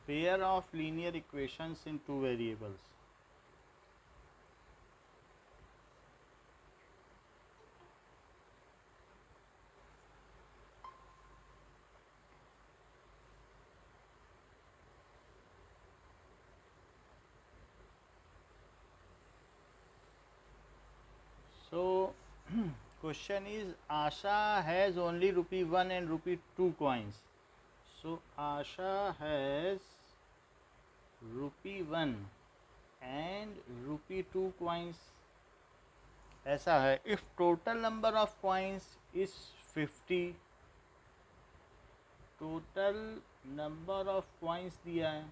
pair of linear equations in two variables. So question is, Asha has only rupee 1 and rupee 2 coins. So Asha has rupee 1 and rupee 2 coins. ऐसा है, if total number of coins is 50, total number of coins दिया है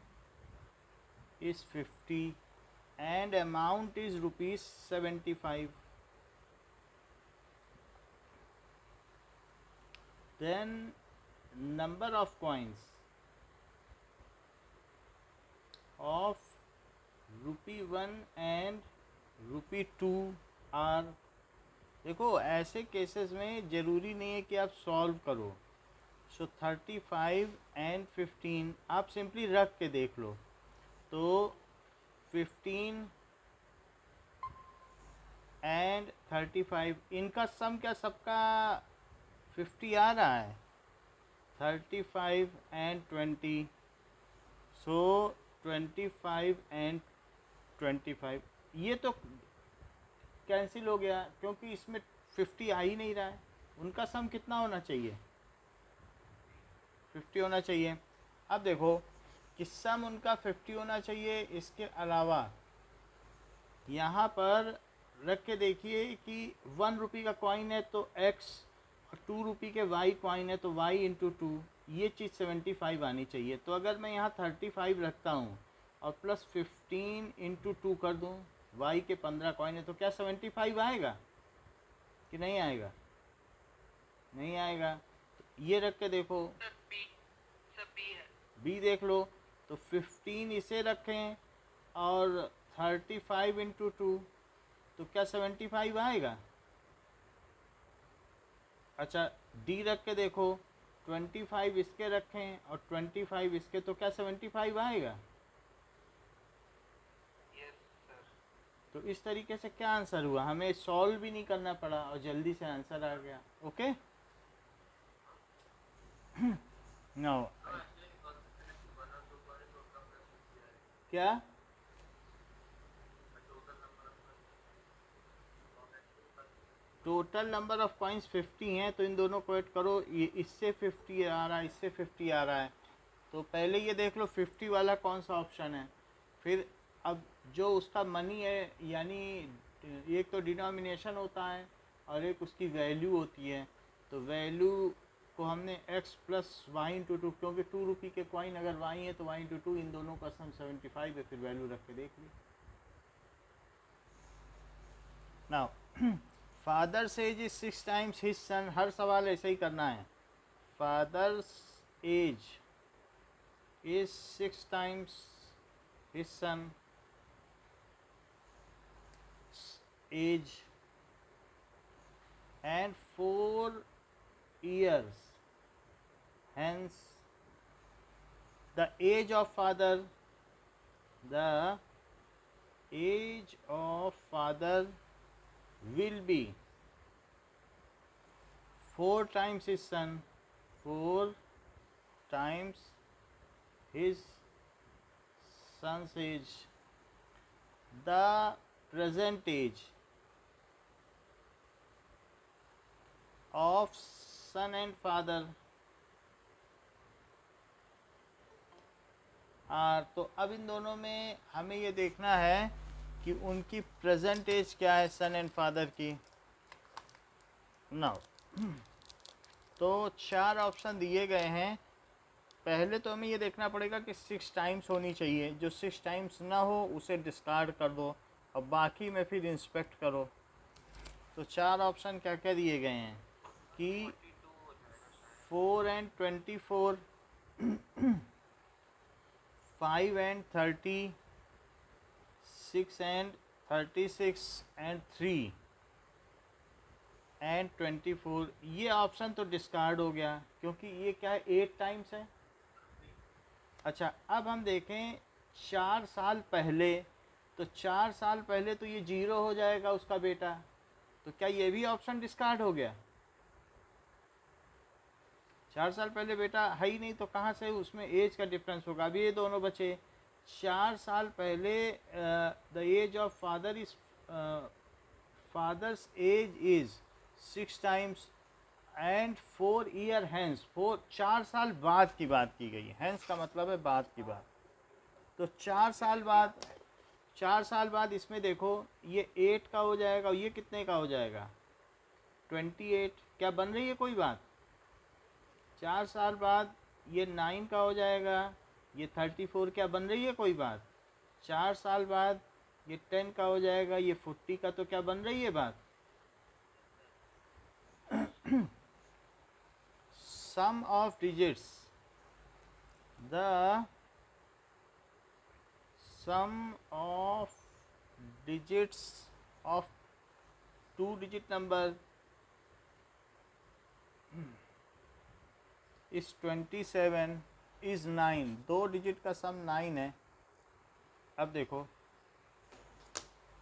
is 50 and amount is rupees 75, then number of coins of rupee 1 and rupee 2 are. देखो ऐसे cases में ज़रूरी नहीं है कि आप सॉल्व करो। सो 35 एंड 15 आप सिंपली रख के देख लो। तो 15 एंड 35 इनका सम क्या सबका 50 आ रहा है। 35 एंड 20, सो 25 एंड 25 ये तो कैंसिल हो गया क्योंकि इसमें 50 आ ही नहीं रहा है। उनका सम कितना होना चाहिए, 50 होना चाहिए। अब देखो कि सम उनका 50 होना चाहिए। इसके अलावा यहाँ पर रख के देखिए कि 1 रुपये का कॉइन है तो x, और 2 रुपये के y कॉइन है तो y इंटू 2, ये चीज़ 75 आनी चाहिए। तो अगर मैं यहाँ 35 रखता हूँ और प्लस 15 इंटू 2 कर दूँ, y के 15 कॉइन है तो क्या 75 आएगा कि नहीं आएगा? नहीं आएगा। तो ये रख के देखो, बी देख लो। तो 15 इसे रखें और 35 इंटू 2 तो क्या 75 आएगा? अच्छा डी रख के देखो, 25 इसके रखें और 25 इसके तो क्या 75 आएगा? तो इस तरीके से क्या आंसर हुआ, हमें सॉल्व भी नहीं करना पड़ा और जल्दी से आंसर आ गया। ओके नो क्या टोटल नंबर ऑफ कॉइन्स 50 हैं तो इन दोनों को ऐड करो। ये इससे 50 आ रहा है, इससे 50 आ रहा है। तो पहले ये देख लो 50 वाला कौन सा ऑप्शन है। फिर अब जो उसका मनी है, यानी एक तो डिनोमिनेशन होता है और एक उसकी वैल्यू होती है। तो वैल्यू को हमने x प्लस वाई इंटू 2, क्योंकि 2 रुपये के कॉइन अगर y है तो y इंटू 2, इन दोनों का सम 75 है। फिर वैल्यू रख के देख ली। Now father's age is 6 times his son. हर सवाल ऐसे ही करना है। Father's age is 6 times his son age and 4 years hence the age of father will be 4 times his son, 4 times his son's age. The present age of son and father are, तो अब इन दोनों में हमें ये देखना है कि उनकी प्रेजेंट एज क्या है सन एंड फादर की। नाउ तो 4 ऑप्शन दिए गए हैं। पहले तो हमें ये देखना पड़ेगा कि 6 टाइम्स होनी चाहिए। जो 6 टाइम्स ना हो उसे डिस्कार्ड कर दो और बाकी में फिर इंस्पेक्ट करो। तो 4 ऑप्शन क्या क्या दिए गए हैं कि 4 and 24, 5 and 30, 6 and 36 and 3 and 24। ये ऑप्शन तो डिस्कार्ड हो गया क्योंकि ये क्या है 8 टाइम्स है। अच्छा, अब हम देखें 4 साल पहले, तो 4 साल पहले तो ये 0 हो जाएगा उसका बेटा, तो क्या ये भी ऑप्शन डिस्कार्ड हो गया? 4 साल पहले बेटा है ही नहीं, तो कहाँ से उसमें एज का डिफरेंस होगा? अभी ये दोनों बचे। 4 साल पहले the age of father is, father's age is 6 times and 4 year hence, 4 साल बाद की बात की गई है। हैंस का मतलब है बाद की बात। तो 4 साल बाद, 4 साल बाद इसमें देखो ये 8 का हो जाएगा और ये कितने का हो जाएगा? 28। क्या बन रही है कोई बात? 4 साल बाद ये 9 का हो जाएगा, ये 34। क्या बन रही है कोई बात? 4 साल बाद ये 10 का हो जाएगा, ये 40 का। तो क्या बन रही है बात? Sum of digits, the sum of digits of 2 digit number is 27 is 9। 2 digit का सम 9 है। अब देखो,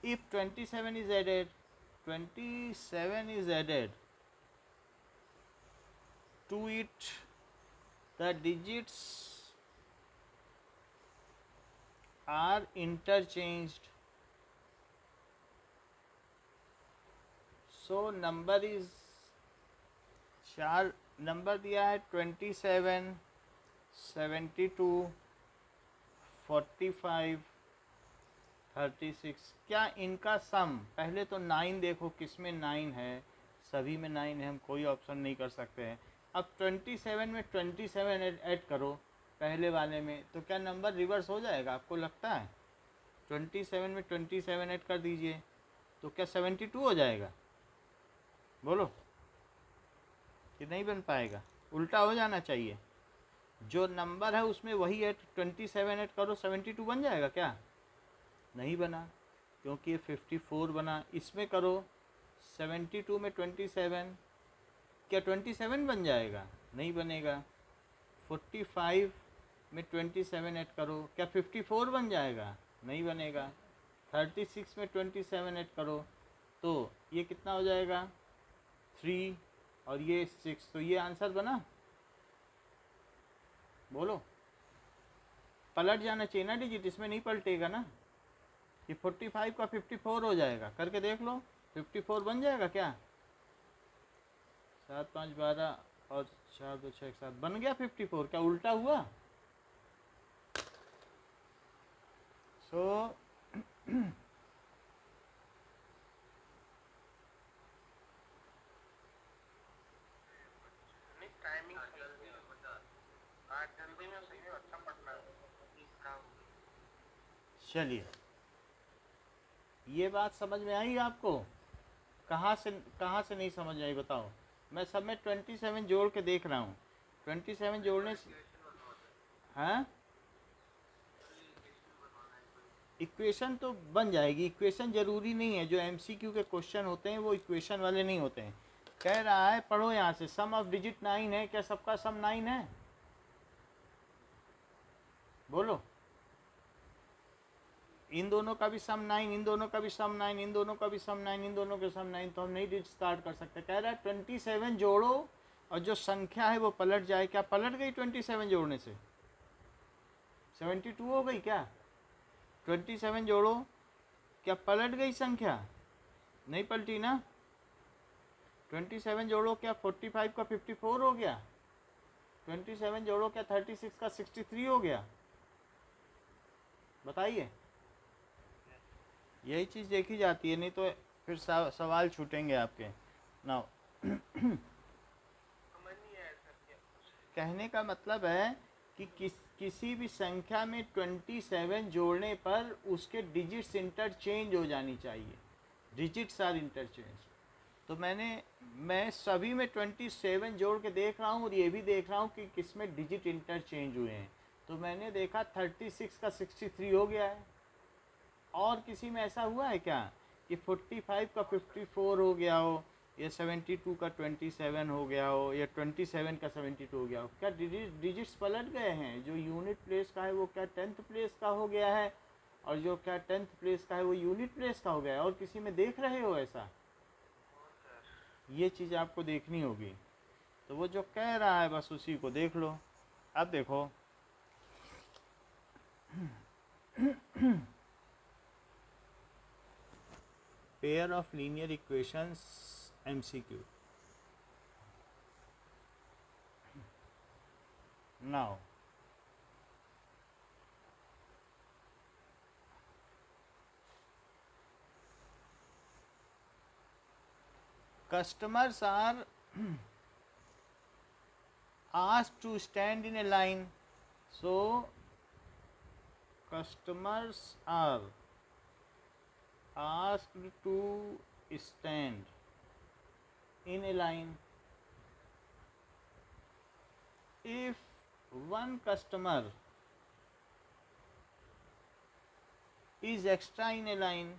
if 27 is added, 27 is added to it, the digits are interchanged, so number is, 4 number दिया है 27, 72, 45, 36। क्या इनका सम, पहले तो 9 देखो किस में 9 है, सभी में 9 है, हम कोई ऑप्शन नहीं कर सकते हैं। अब 27 में 27 ऐड करो पहले वाले में, तो क्या नंबर रिवर्स हो जाएगा आपको लगता है? 27 में 27 ऐड कर दीजिए, तो क्या 72 हो जाएगा? बोलो, कि नहीं बन पाएगा? उल्टा हो जाना चाहिए, जो नंबर है उसमें वही ऐड, 27 ऐड करो 72 बन जाएगा क्या? नहीं बना, क्योंकि ये 54 बना। इसमें करो 72 में 27, क्या 27 बन जाएगा? नहीं बनेगा। 45 में 27 ऐड करो, क्या 54 बन जाएगा? नहीं बनेगा। 36 में 27 ऐड करो, तो ये कितना हो जाएगा? 3 और ये 6, तो ये आंसर बना। बोलो, पलट जाना चाहिए ना डिजिट, इसमें नहीं पलटेगा ना। ये 45 का 54 हो जाएगा, करके देख लो। 54 बन जाएगा क्या? 7 5 12 और 4 2 6 7 बन गया 54। क्या उल्टा हुआ? सो चलिए, ये बात समझ में आई आपको? कहाँ से नहीं समझ आई बताओ? मैं सब में 27 जोड़ के देख रहा हूँ। 27 जोड़ने से, हाँ, इक्वेशन तो बन जाएगी। इक्वेशन ज़रूरी नहीं है, जो एमसीक्यू के क्वेश्चन होते हैं वो इक्वेशन वाले नहीं होते हैं। कह रहा है पढ़ो यहाँ से, सम ऑफ डिजिट 9 है, क्या सबका सम 9 है? बोलो, इन दोनों का भी सम 9, इन दोनों का भी सम 9, इन दोनों का भी सम 9, इन दोनों के सम 9, तो हम नहीं डिजिट स्टार्ट कर सकते। कह रहा है 27 जोड़ो और जो संख्या है वो पलट जाए। क्या पलट गई 27 जोड़ने से? 72 हो गई क्या? 27 जोड़ो, क्या पलट गई संख्या? नहीं पलटी ना। 27 जोड़ो, क्या 45 का 54 हो गया? 27 जोड़ो, क्या 36 का 63 हो गया? बताइए, यही चीज़ देखी जाती है, नहीं तो फिर सवाल छूटेंगे आपके ना। कहने का मतलब है कि किसी भी संख्या में 27 जोड़ने पर उसके डिजिट्स इंटरचेंज हो जानी चाहिए। Digits are interchange. तो मैं सभी में 27 जोड़ के देख रहा हूँ और ये भी देख रहा हूँ कि किस में डिजिट इंटरचेंज हुए हैं। तो मैंने देखा 36 का 63 हो गया है। और किसी में ऐसा हुआ है क्या कि 45 का 54 हो गया हो, ये 72 का 27 हो गया हो, या 27 का 72 हो गया हो, क्या डिजिट्स पलट गए हैं? जो यूनिट प्लेस का है वो क्या 10th प्लेस का हो गया है, और जो क्या 10th प्लेस का है वो यूनिट प्लेस का हो गया है? और किसी में देख रहे हो ऐसा? ये चीज़ आपको देखनी होगी। तो वो जो कह रहा है बस उसी को देख लो। अब देखो pair of linear equations MCQ। Now customers are asked to stand in a line. So customers are asked to stand in a line. If one customer is extra in a line,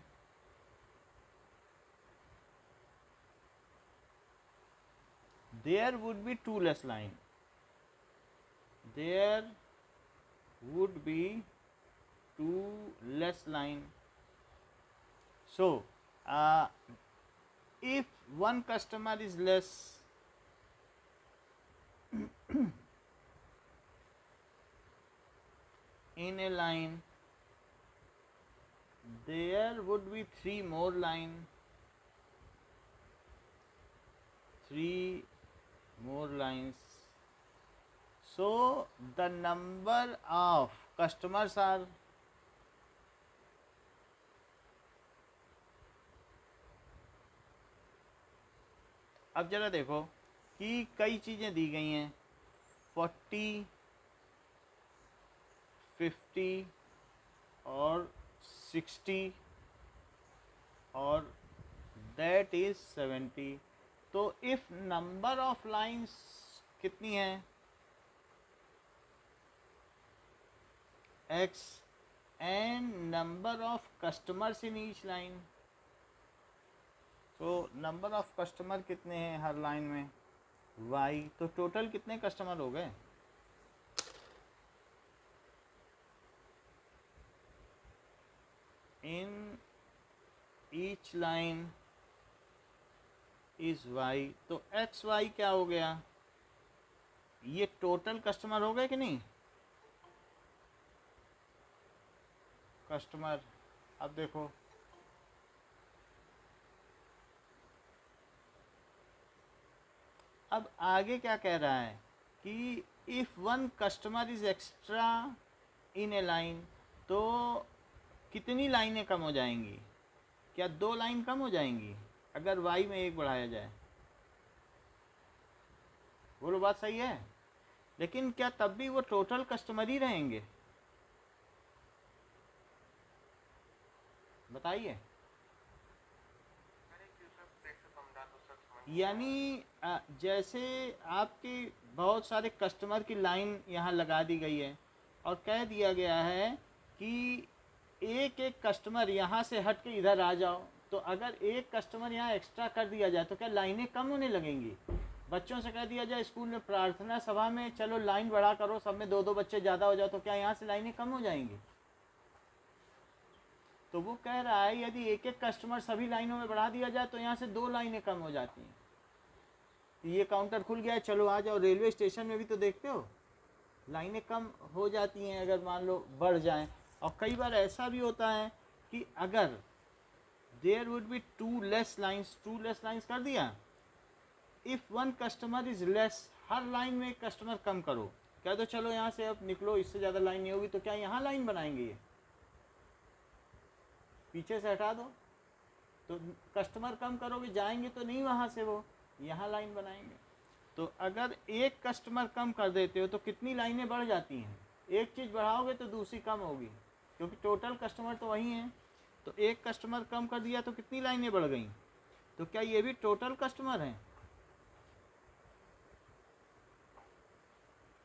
there would be two less line. There would be two less line. So if one customer is less, in a line, there would be three more line. Three more lines. So the number of customers are अब जरा देखो कि कई चीज़ें दी गई हैं 40, 50 और 60 और दैट इज 70। तो इफ नंबर ऑफ लाइंस कितनी है x and number of customers in each line, तो नंबर ऑफ कस्टमर कितने हैं हर लाइन में y, तो टोटल कितने कस्टमर हो गए? In each line is y, तो एक्स वाई क्या हो गया? ये टोटल कस्टमर हो गए कि नहीं? कस्टमर। अब देखो अब आगे क्या कह रहा है कि if one customer is extra in A line, तो कितनी लाइनें कम हो जाएंगी? क्या दो लाइन कम हो जाएंगी अगर y में एक बढ़ाया जाए? बोलो बात सही है? लेकिन क्या तब भी वो टोटल कस्टमर ही रहेंगे? बताइए। यानी जैसे आपके बहुत सारे कस्टमर की लाइन यहाँ लगा दी गई है और कह दिया गया है कि एक एक कस्टमर यहाँ से हट के इधर आ जाओ, तो अगर एक कस्टमर यहाँ एक्स्ट्रा कर दिया जाए तो क्या लाइनें कम होने लगेंगी? बच्चों से कह दिया जाए स्कूल में प्रार्थना सभा में चलो लाइन बढ़ा करो, सब में दो दो बच्चे ज़्यादा हो जाओ, तो क्या यहाँ से लाइनें कम हो जाएंगी? तो वो कह रहा है यदि एक एक कस्टमर सभी लाइनों में बढ़ा दिया जाए तो यहाँ से दो लाइनें कम हो जाती हैं। ये काउंटर खुल गया है, चलो आ जाओ। रेलवे स्टेशन में भी तो देखते हो लाइनें कम हो जाती हैं अगर मान लो बढ़ जाएं। और कई बार ऐसा भी होता है कि अगर there would be two less lines कर दिया, if one customer is less, हर लाइन में एक कस्टमर कम करो, कह दो चलो यहाँ से अब निकलो, इससे ज़्यादा लाइन नहीं होगी, तो क्या यहाँ लाइन बनाएंगे? ये पीछे से हटा दो तो कस्टमर कम करोगे, जाएंगे तो नहीं वहाँ से, वो यहाँ लाइन बनाएंगे। तो अगर एक कस्टमर कम कर देते हो तो कितनी लाइनें बढ़ जाती हैं? एक चीज़ बढ़ाओगे तो दूसरी कम होगी, क्योंकि टोटल कस्टमर तो वही हैं। तो एक कस्टमर कम कर दिया तो कितनी लाइनें बढ़ गई? तो क्या ये भी टोटल कस्टमर हैं?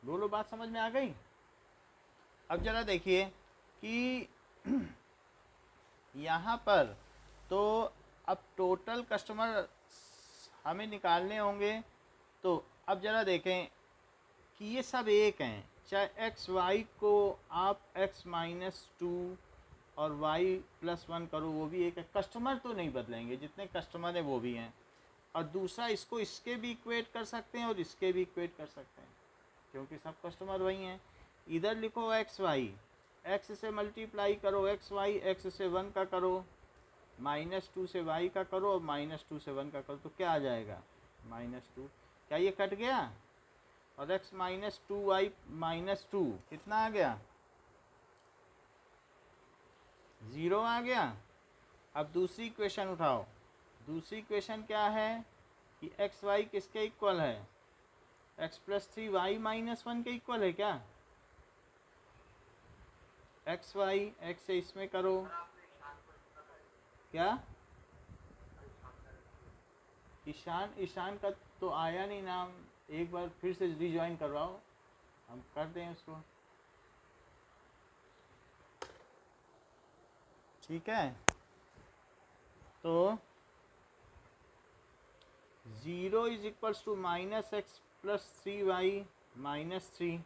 बोलो बात समझ में आ गई? अब ज़रा देखिए कि यहाँ पर तो अब टोटल कस्टमर हमें निकालने होंगे। तो अब ज़रा देखें कि ये सब एक हैं, चाहे एक्स वाई को आप x माइनस टू और y प्लस वन करो वो भी एक है। कस्टमर तो नहीं बदलेंगे, जितने कस्टमर हैं वो भी हैं। और दूसरा इसको इसके भी इक्वेट कर सकते हैं और इसके भी इक्वेट कर सकते हैं, क्योंकि सब कस्टमर वही हैं। इधर लिखो एक्स वाई, एक्स से मल्टीप्लाई करो एक्स वाई, एक्स से वन का करो, माइनस टू से वाई का करो और माइनस टू से वन का करो, तो क्या आ जाएगा माइनस टू। क्या ये कट गया? और X minus two Y minus two कितना आ गया? 0 आ गया। अब दूसरी इक्वेशन उठाओ। दूसरी इक्वेशन क्या है कि एक्स वाई किसके इक्वल है? X plus three Y minus one के इक्वल है क्या? एक्स वाई एक्स से इसमें करो, क्या ईशान, ईशान का तो आया नहीं नाम, एक बार फिर से रिज्वाइन करवाओ, हम कर दें उसको। ठीक है, तो 0 is equals to minus X plus three Y minus three.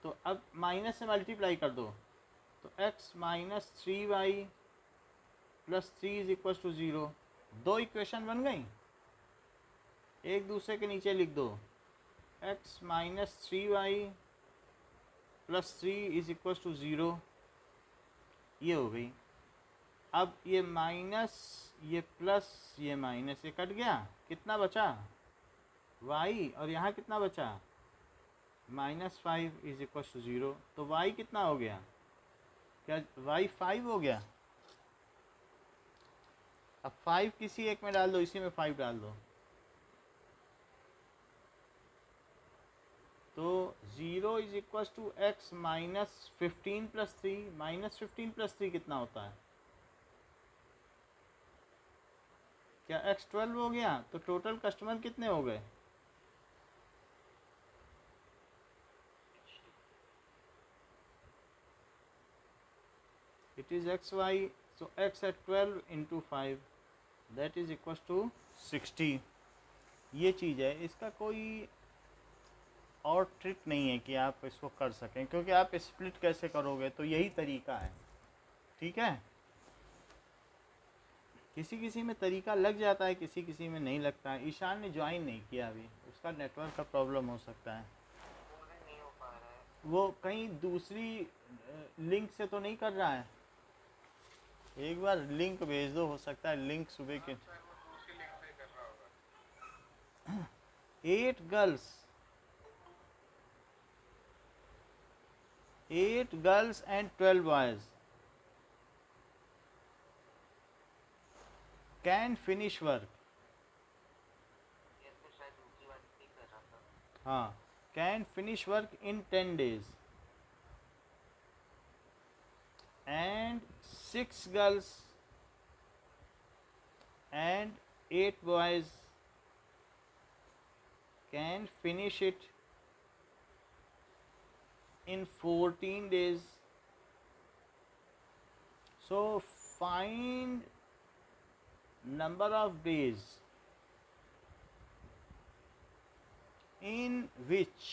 तो अब माइनस से मल्टीप्लाई कर दो, तो x minus three Y plus three is equals to 0। दो इक्वेशन बन गई, एक दूसरे के नीचे लिख दो। x minus three Y plus three is equals to 0, ये हो गई। अब ये माइनस, ये प्लस, ये माइनस, ये कट गया, कितना बचा y, और यहाँ कितना बचा minus five is equals to 0। तो y कितना हो गया? क्या y 5 हो गया? अब 5 किसी एक में डाल दो, इसी में 5 डाल दो, तो 0 is equals to X minus 15 plus three. Minus 15 plus three कितना होता है? क्या x 12 हो गया? तो टोटल कस्टमर कितने हो गए? It is X Y, so x at 12 into 5 that is equals to 60। ये चीज़ है, इसका कोई और ट्रिक नहीं है कि आप इसको कर सकें, क्योंकि आप स्प्लिट कैसे करोगे, तो यही तरीका है। ठीक है, किसी किसी में तरीका लग जाता है, किसी किसी में नहीं लगता है। ईशान ने ज्वाइन नहीं किया अभी, उसका नेटवर्क का प्रॉब्लम हो सकता है, वो कहीं दूसरी लिंक से तो नहीं कर रहा है। एक बार लिंक भेज दो, हो सकता है लिंक सुबह के 8 girls, 8 girls and 12 boys can finish work. हाँ, can finish work in 10 days, and 6 girls and 8 boys can finish it in 14 days. So find number of days in which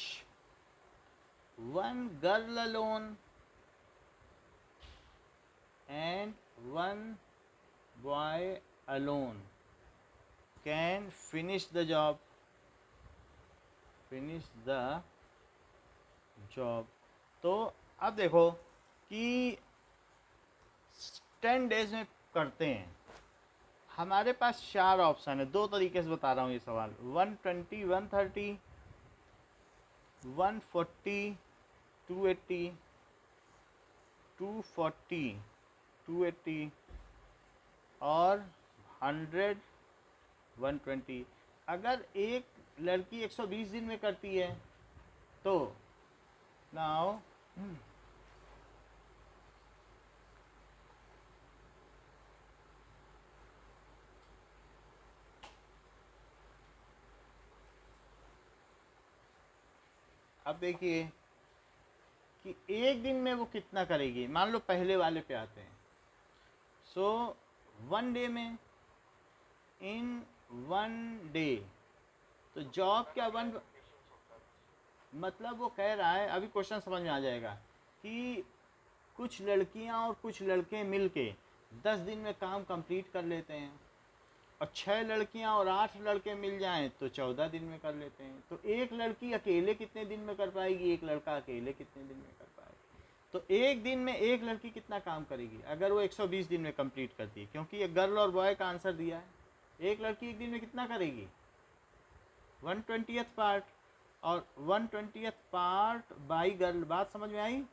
one girl alone and one boy alone can finish the job. Finish the job. तो अब देखो कि 10 days में करते हैं। हमारे पास 4 option है, 2 तरीके से बता रहा हूँ ये सवाल। 120, 130, 140, 280, 240, 280 और 100, 120। अगर एक लड़की 120 दिन में करती है तो नाउ अब देखिए कि एक दिन में वो कितना करेगी। मान लो पहले वाले पे आते हैं। सो 1 डे में, इन 1 डे तो जॉब क्या वन, मतलब वो कह रहा है, अभी क्वेश्चन समझ में आ जाएगा, कि कुछ लड़कियां और कुछ लड़के मिलके 10 दिन में काम कंप्लीट कर लेते हैं, और 6 लड़कियां और 8 लड़के मिल जाएं तो 14 दिन में कर लेते हैं। तो एक लड़की अकेले कितने दिन में कर पाएगी, एक लड़का अकेले कितने दिन में कर पाएगा? तो एक दिन में एक लड़की कितना काम करेगी अगर वो 120 दिन में कंप्लीट करती है, क्योंकि ये गर्ल और बॉय का आंसर दिया है। एक लड़की एक दिन में कितना करेगी? 1/20 पार्ट, और 1/20 पार्ट बाई गर्ल, बात समझ में आई?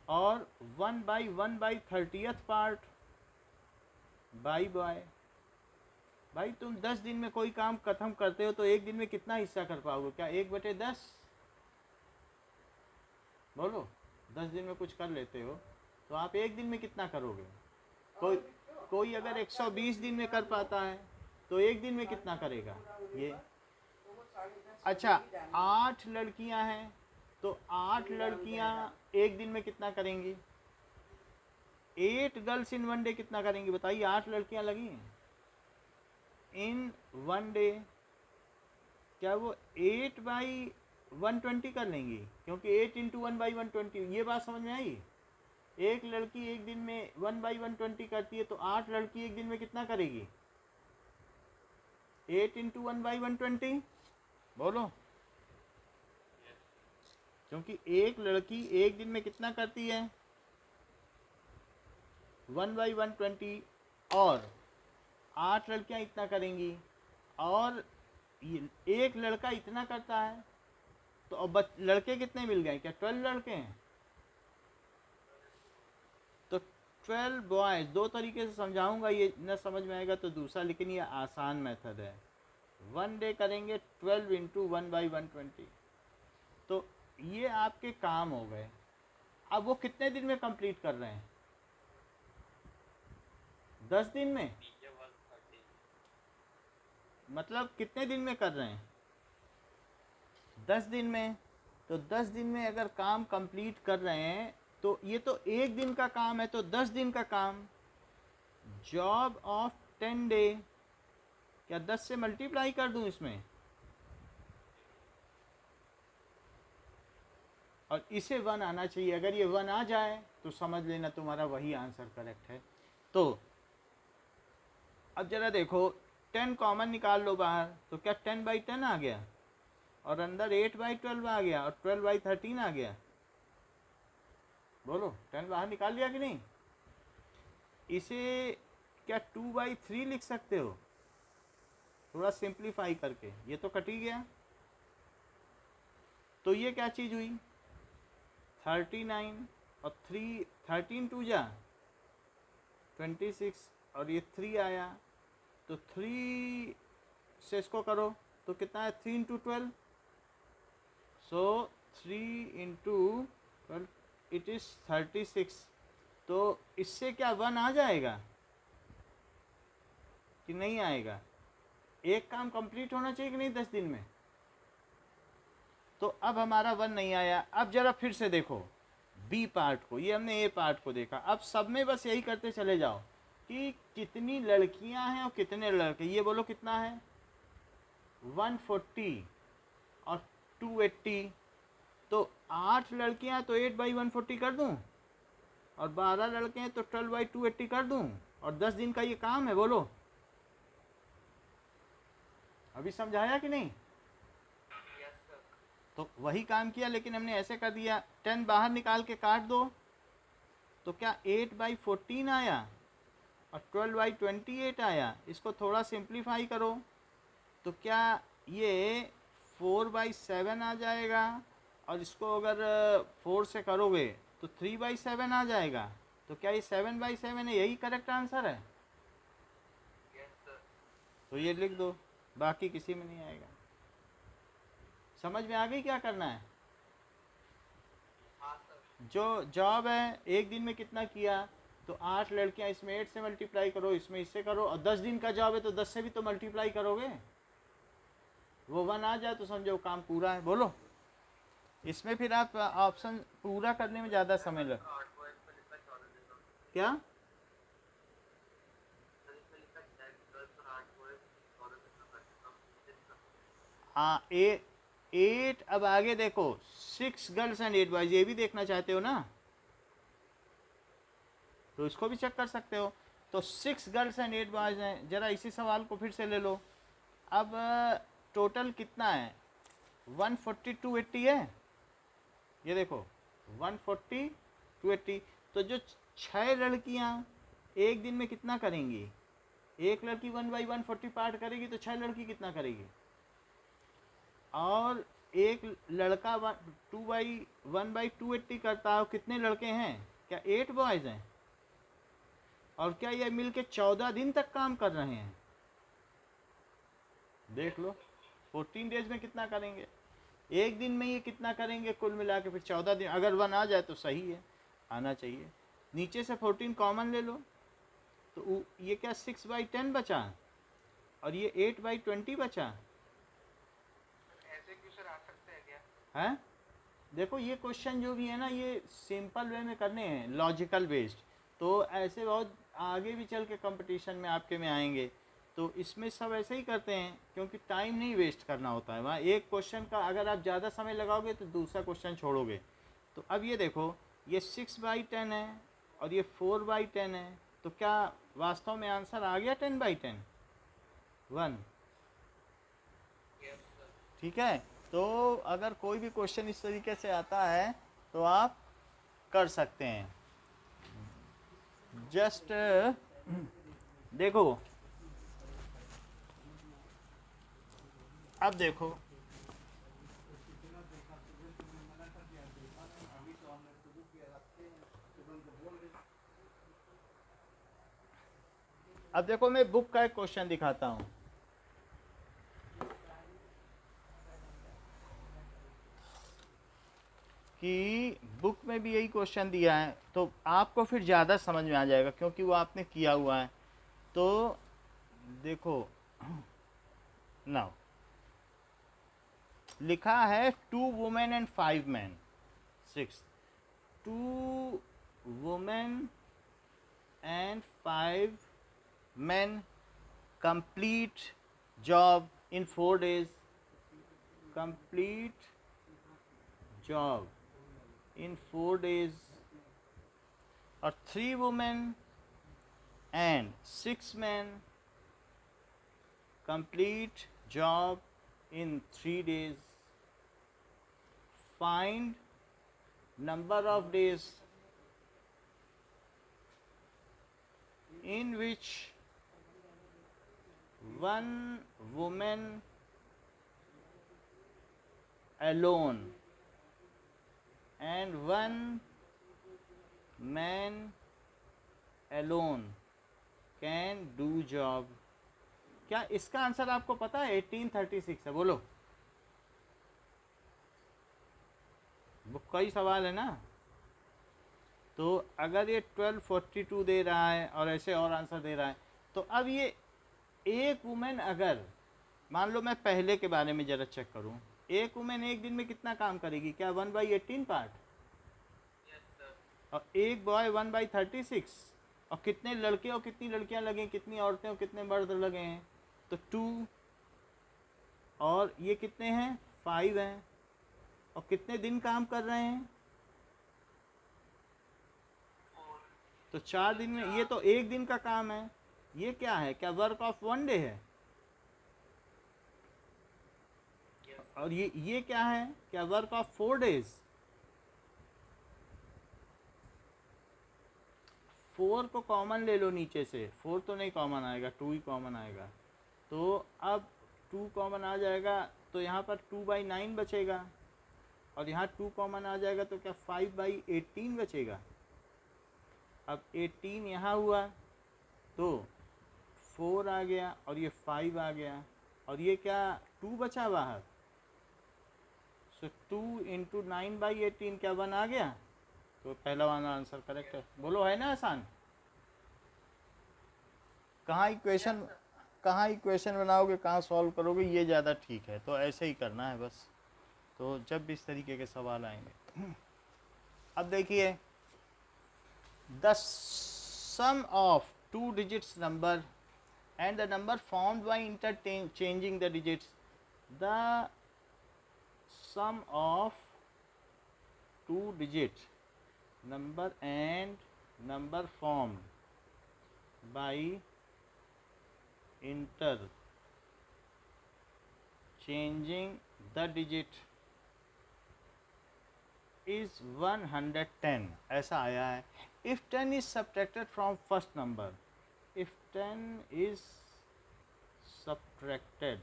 और 1/1/30 पार्ट बाई बॉय। भाई तुम 10 दिन में कोई काम खत्म करते हो तो एक दिन में कितना हिस्सा कर पाओगे? क्या 1/10? बोलो, 10 दिन में कुछ कर लेते हो तो आप एक दिन में कितना करोगे? कोई अगर 120 दिन में कर पाता है तो एक दिन में कितना करेगा ये? अच्छा, 8 लड़कियां हैं तो 8 लड़कियां एक दिन में कितना करेंगी? 8 गर्ल्स इन वन डे कितना करेंगी बताइए? 8 लड़कियां लगी हैं इन वन डे, क्या वो 8/120 कर लेंगी? क्योंकि 8 इंटू 1/120, ये बात समझ में आई? एक लड़की एक दिन में 1/120 करती है तो 8 लड़की एक दिन में कितना करेगी? 8 इंटू 1/120, बोलो। क्योंकि एक लड़की एक दिन में कितना करती है? 1/120, और 8 लड़कियां इतना करेंगी, और एक लड़का इतना करता है, तो अब लड़के कितने मिल गए? क्या 12 लड़के हैं? तो 12 बॉयज। दो तरीके से समझाऊंगा, ये न समझ में आएगा तो दूसरा, लेकिन ये आसान मेथड है। वन डे करेंगे 12 इंटू 1/120, तो ये आपके काम हो गए। अब वो कितने दिन में कंप्लीट कर रहे हैं? 10 दिन में। मतलब कितने दिन में कर रहे हैं? 10 दिन में। तो 10 दिन में अगर काम कंप्लीट कर रहे हैं तो ये तो एक दिन का काम है, तो 10 दिन का काम, जॉब ऑफ 10 डे, क्या 10 से मल्टीप्लाई कर दूं इसमें? और इसे 1 आना चाहिए। अगर ये 1 आ जाए तो समझ लेना तुम्हारा वही आंसर करेक्ट है। तो अब जरा देखो, 10 कॉमन निकाल लो बाहर, तो क्या 10/10 आ गया? और अंदर 8/12 आ गया, और 12/13 आ गया। बोलो, 10 बाहर निकाल लिया कि नहीं? इसे क्या 2/3 लिख सकते हो थोड़ा सिंप्लीफाई करके? ये तो कट ही गया। तो ये क्या चीज़ हुई? 39, और 3, 13 2 जा 26, और ये 3 आया, तो 3 से इसको करो तो कितना है? 3 into 12, so 3 into 12 it is 36। तो इससे क्या 1 आ जाएगा कि नहीं आएगा? एक काम कंप्लीट होना चाहिए कि नहीं 10 दिन में? तो अब हमारा 1 नहीं आया। अब जरा फिर से देखो बी पार्ट को, ये हमने ए पार्ट को देखा। अब सब में बस यही करते चले जाओ कि कितनी लड़कियां हैं और कितने लड़के। ये बोलो कितना है? 140 और 280। तो 8 लड़कियां तो 8/140 कर दूं, और 12 लड़के हैं तो 12/280 कर दूं, और 10 दिन का ये काम है। बोलो, अभी समझाया कि नहीं? तो वही काम किया, लेकिन हमने ऐसे कर दिया, 10 बाहर निकाल के काट दो, तो क्या 8/14 आया और 12/28 आया। इसको थोड़ा सिंप्लीफाई करो तो क्या ये 4/7 आ जाएगा, और इसको अगर 4 से करोगे तो 3/7 आ जाएगा। तो क्या ये 7/7 है? यही करेक्ट आंसर है। तो ये लिख दो, बाकी किसी में नहीं आएगा। समझ में आ गई क्या करना है? जो जॉब है एक दिन में कितना किया, तो 8 लड़कियां, इसमें 8 से मल्टीप्लाई करो, इसमें इससे करो, और 10 दिन का जॉब है तो 10 से भी तो मल्टीप्लाई करोगे। वो 1 आ जाए तो समझो काम पूरा है। बोलो, इसमें फिर आप ऑप्शन पूरा करने में ज़्यादा समय लग। क्या? 8, अब आगे देखो 6 गर्ल्स एंड 8 बॉयज, ये भी देखना चाहते हो ना, तो इसको भी चेक कर सकते हो। तो 6 गर्ल्स एंड 8 बॉयज हैं। जरा इसी सवाल को फिर से ले लो। अब टोटल कितना है, 140 280 है, ये देखो 140 280। तो जो 6 लड़कियां एक दिन में कितना करेंगी, एक लड़की 1/140 पार्ट करेगी तो 6 लड़की कितना करेगी, और एक लड़का 1/280 करता है, कितने लड़के हैं, क्या 8 बॉयज़ हैं, और क्या ये मिलके 14 दिन तक काम कर रहे हैं, देख लो 14 डेज में कितना करेंगे, एक दिन में ये कितना करेंगे कुल मिला के, फिर 14 दिन, अगर 1 आ जाए तो सही है, आना चाहिए। नीचे से 14 कॉमन ले लो, तो ये क्या 6/10 बचा, और ये 8/20 बचा। ऐसे क्वेश्चन आ सकते हैं क्या? हैं, देखो ये क्वेश्चन जो भी है ना, ये सिंपल वे में करने हैं, लॉजिकल बेस्ड। तो ऐसे बहुत आगे भी चल के कंपटीशन में आपके में आएंगे, तो इसमें सब ऐसे ही करते हैं, क्योंकि टाइम नहीं वेस्ट करना होता है। वहाँ एक क्वेश्चन का अगर आप ज़्यादा समय लगाओगे तो दूसरा क्वेश्चन छोड़ोगे। तो अब ये देखो, ये 6/10 है और ये 4/10 है, तो क्या वास्तव में आंसर आ गया 10/10 1? ठीक है। तो अगर कोई भी क्वेश्चन इस तरीके से आता है तो आप कर सकते हैं। जस्ट देखो, अब देखो अब देखो, मैं बुक का एक क्वेश्चन दिखाता हूँ। कि बुक में भी यही क्वेश्चन दिया है, तो आपको फिर ज़्यादा समझ में आ जाएगा, क्योंकि वो आपने किया हुआ है। तो देखो नाउ लिखा है 2 women and 5 man. 6 2 women and 5 men complete job in 4 days, complete job in 4 days, or 3 women and 6 men complete job in 3 days. Find number of days in which one woman alone and one man alone can do job। क्या इसका answer आपको पता है? 1836 है, बोलो। Book का ही सवाल है ना। तो अगर ये 1242 दे रहा है और ऐसे और आंसर दे रहा है, तो अब ये एक वुमेन, अगर मान लो मैं पहले के बारे में ज़रा चेक करूं, एक वुमेन एक दिन में कितना काम करेगी, क्या 1/18 पार्ट, और एक बॉय 1/36, और कितने लड़के और कितनी लड़कियां लगे, कितनी औरतें और कितने मर्द लगे हैं, तो 2, और ये कितने हैं, 5 हैं, और कितने दिन काम कर रहे हैं, तो 4 दिन में। ये तो एक दिन का काम है, ये क्या है, क्या वर्क ऑफ 1 डे है, और ये क्या है, क्या वर्क ऑफ 4 डेज। 4 को कॉमन ले लो नीचे से, 4 तो नहीं कॉमन आएगा, 2 ही कॉमन आएगा। तो अब 2 कॉमन आ जाएगा, तो यहाँ पर 2/9 बचेगा, और यहाँ 2 कॉमन आ जाएगा, तो क्या 5/18 बचेगा। अब 18 यहाँ हुआ, तो 4 आ गया, और ये 5 आ गया, और ये क्या 2 बचा बाहर, सो 2 × 9/18 क्या 1 आ गया। तो पहला वाला आंसर करेक्ट है, बोलो, है ना आसान। कहाँ इक्वेशन बनाओगे, कहाँ सॉल्व करोगे, ये ज़्यादा ठीक है। तो ऐसे ही करना है बस, तो जब भी इस तरीके के सवाल आएंगे। अब देखिए, the sum of 2 digits number and the number formed by interchanging the digits the sum of two digit number and number formed by interchanging the digit is 110 ऐसा आया है. If 10 is subtracted from first number, if 10 is subtracted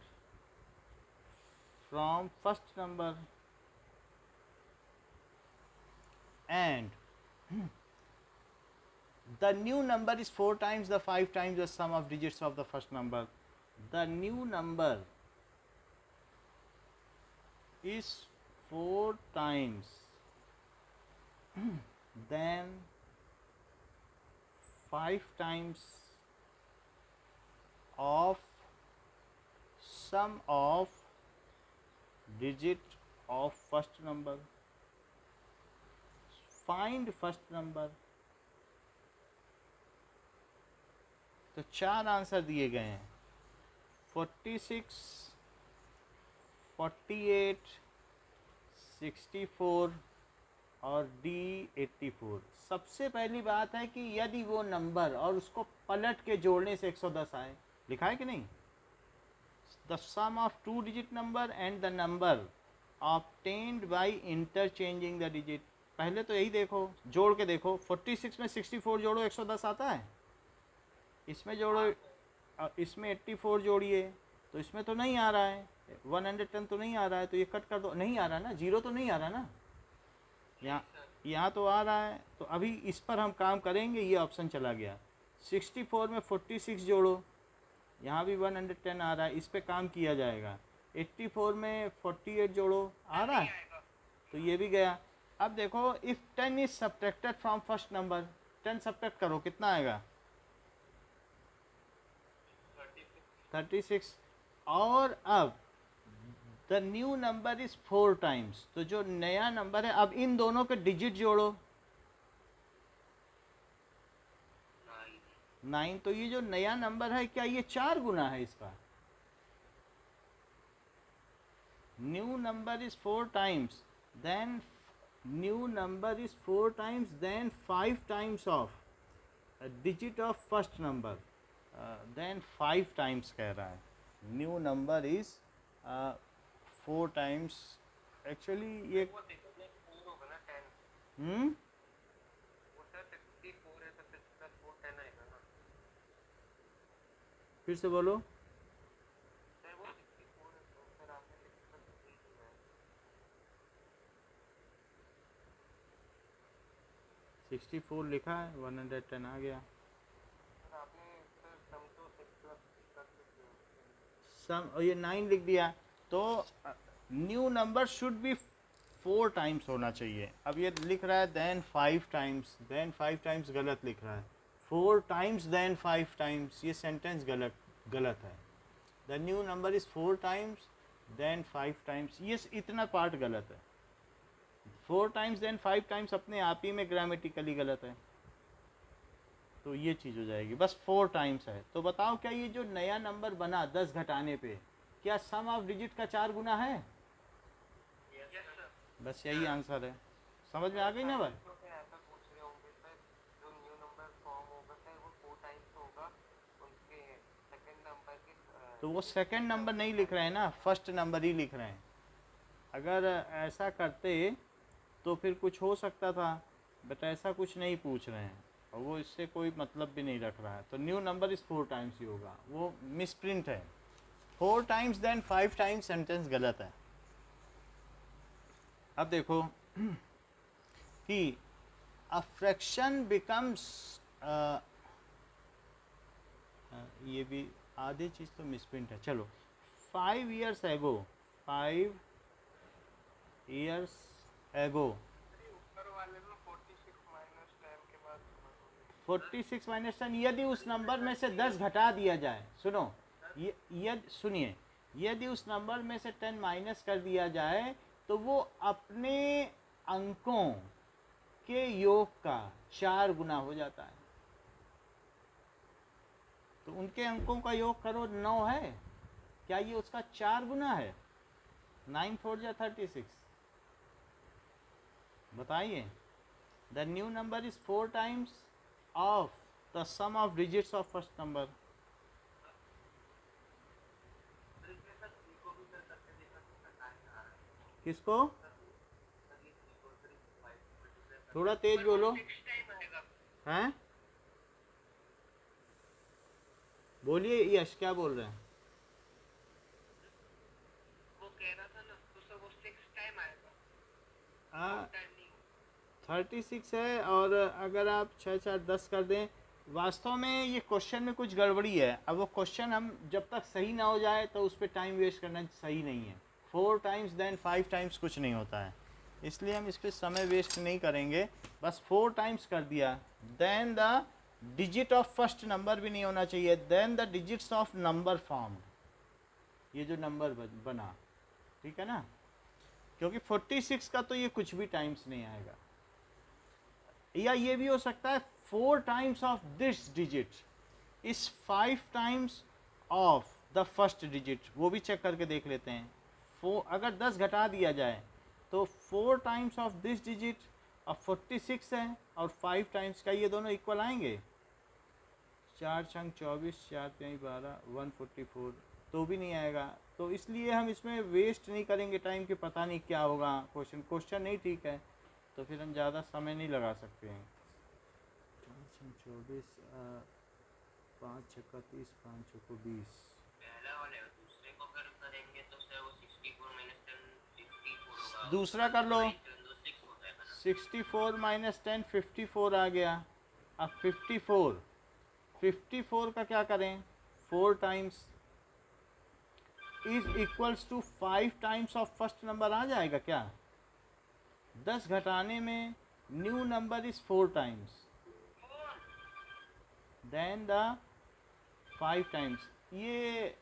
from first number and the new number is 4 times the 5 times the sum of digits of the first number, the new number is 4 times then 5 times of sum of digit of first number. Find first number. तो 4 answer दिए गए हैं 46, 48, 64 और D 84. सबसे पहली बात है कि यदि वो नंबर और उसको पलट के जोड़ने से 110 आए. लिखा है कि नहीं? The sum of two digit number and the number obtained by interchanging the digit. पहले तो यही देखो, जोड़ के देखो. 46 में 64 जोड़ो 110 आता है. इसमें जोड़ो, इसमें 84 जोड़िए तो इसमें तो नहीं आ रहा है. 110 तो नहीं आ रहा है, तो ये कट कर दो. नहीं आ रहा ना, जीरो तो नहीं आ रहा ना. यहाँ तो आ रहा है. तो अभी इस पर हम काम करेंगे. ये ऑप्शन चला गया. 64 में 46 जोड़ो, यहाँ भी 110 आ रहा है. इस पे काम किया जाएगा. 84 में 48 जोड़ो, आ रहा है, तो ये भी गया. अब देखो, if 10 is subtracted from first number, 10 subtract करो, कितना आएगा? 36. और अब the new number is 4 times, तो जो नया नंबर है, अब इन दोनों के डिजिट जोड़ो 9. तो ये जो नया नंबर है, क्या ये 4 गुना है इसका? New number is 4 times, then new number is 4 times, then 5 times of digit of first number, then 5 times कह रहा है. New number is 4 times. Actually ये वो देखो ना 4 होगा ना 10. वो सर 64 है तो 6 + 4 10 आएगा ना. फिर से बोलो. सर वो 64 है तो सर आपने लिखा 3 दिया है. 64 लिखा है, 110 आ गया. सर आपने सर सम तो 6 + 3 कर सकते हो. सम, और ये 9 लिख दिया. तो new number should be 4 times होना चाहिए. अब ये लिख रहा है देन 5 टाइम्स, देन 5 टाइम्स गलत लिख रहा है. 4 टाइम्स देन 5 टाइम्स, ये सेंटेंस गलत है. The new number is 4 times then 5 times, ये इतना पार्ट गलत है. 4 टाइम्स देन 5 टाइम्स अपने आप ही में ग्रामेटिकली गलत है. तो ये चीज़ हो जाएगी. बस 4 टाइम्स है. तो बताओ, क्या ये जो नया नंबर बना 10 घटाने पे, क्या सम ऑफ डिजिट का 4 गुना है? Yes sir. बस यही आंसर है. समझ में आ गई ना भाई? तो फिर ऐसा पूछ रहे होंगे सर, जो न्यू नंबर फॉर्म होगा सर वो 4 टाइम्स होगा उनके सेकंड नंबर के. तो वो सेकंड नंबर नहीं लिख रहे हैं ना, फर्स्ट नंबर ही लिख रहे हैं. अगर ऐसा करते तो फिर कुछ हो सकता था, बट ऐसा कुछ नहीं पूछ रहे हैं और वो इससे कोई मतलब भी नहीं रख रहा है. तो न्यू नंबर इस 4 टाइम्स ही होगा. वो मिसप्रिंट है. 4 टाइम्स देन 5 टाइम्स सेंटेंस गलत है. अब देखो कि अ फ्रैक्शन बिकम्स, ये भी आधी चीज़ तो मिसप्रिंट है. चलो, 5 years ago, 5 years ago, ऊपर वाले में 46 - 10 के बाद 46 - 10, यदि उस नंबर में से 10 घटा दिया जाए, सुनो, सुनिए, यदि उस नंबर में से 10 माइनस कर दिया जाए तो वो अपने अंकों के योग का 4 गुना हो जाता है. तो उनके अंकों का योग करो, 9 है, क्या ये उसका 4 गुना है? 9 4 या 36, बताइए। The new number is 4 times of the sum of digits of first number. Sir इसमें सर 3 को भी सर करके देखा तो सर 9 आ रहा है। किसको? सर ये 3 को सर 5 मल्टीप्लाई कर थोड़ा तेज बोलो। 6 टाइम आएगा। हैं? बोलिए यश, क्या बोल रहे हैं? वो कह रहा था ना तो सर वो 6 टाइम आएगा, हाँ, 4 टाइम नहीं। 36 है, और अगर आप 6 4 10 कर दें, वास्तव में ये क्वेश्चन में कुछ गड़बड़ी है। अब वो क्वेश्चन हम जब तक सही ना हो जाए तो उस पर टाइम वेस्ट करना सही नहीं है। 4 टाइम्स देन 5 टाइम्स कुछ नहीं होता है, इसलिए हम इस पर समय वेस्ट नहीं करेंगे। बस 4 टाइम्स कर दिया, then the digit of first number भी नहीं होना चाहिए, then the digits of number form, ये जो नंबर बना, ठीक है ना, क्योंकि 46 का तो ये कुछ भी टाइम्स नहीं आएगा। या ये भी हो सकता है 4 times of this digit is 5 times of the first digit, वो भी चेक करके देख लेते हैं। अगर 10 घटा दिया जाए तो 4 टाइम्स ऑफ दिस डिजिट और 46 है, और 5 टाइम्स का, ये दोनों इक्वल आएंगे। 4 छंग 24, 4 तिहाई 12, 144, तो भी नहीं आएगा। तो इसलिए हम इसमें वेस्ट नहीं करेंगे टाइम कि पता नहीं क्या होगा, क्वेश्चन नहीं ठीक है, तो फिर हम ज़्यादा समय नहीं लगा सकते हैं। 4 छंग 24, 5 छक्का 30, 5 छक्को 20। पहला वाले और दूसरे को अगर करेंगे तो सर वो 64 माइनस 10 64 होगा। दूसरा कर लो, 6 हो जाएगा ना। 64 माइनस 10 54 आ गया। अब 54 का क्या करें? 4 times is equals to 5 times of first number आ जाएगा क्या? 10 घटाने में new number is 4 times, then the 5 times. ये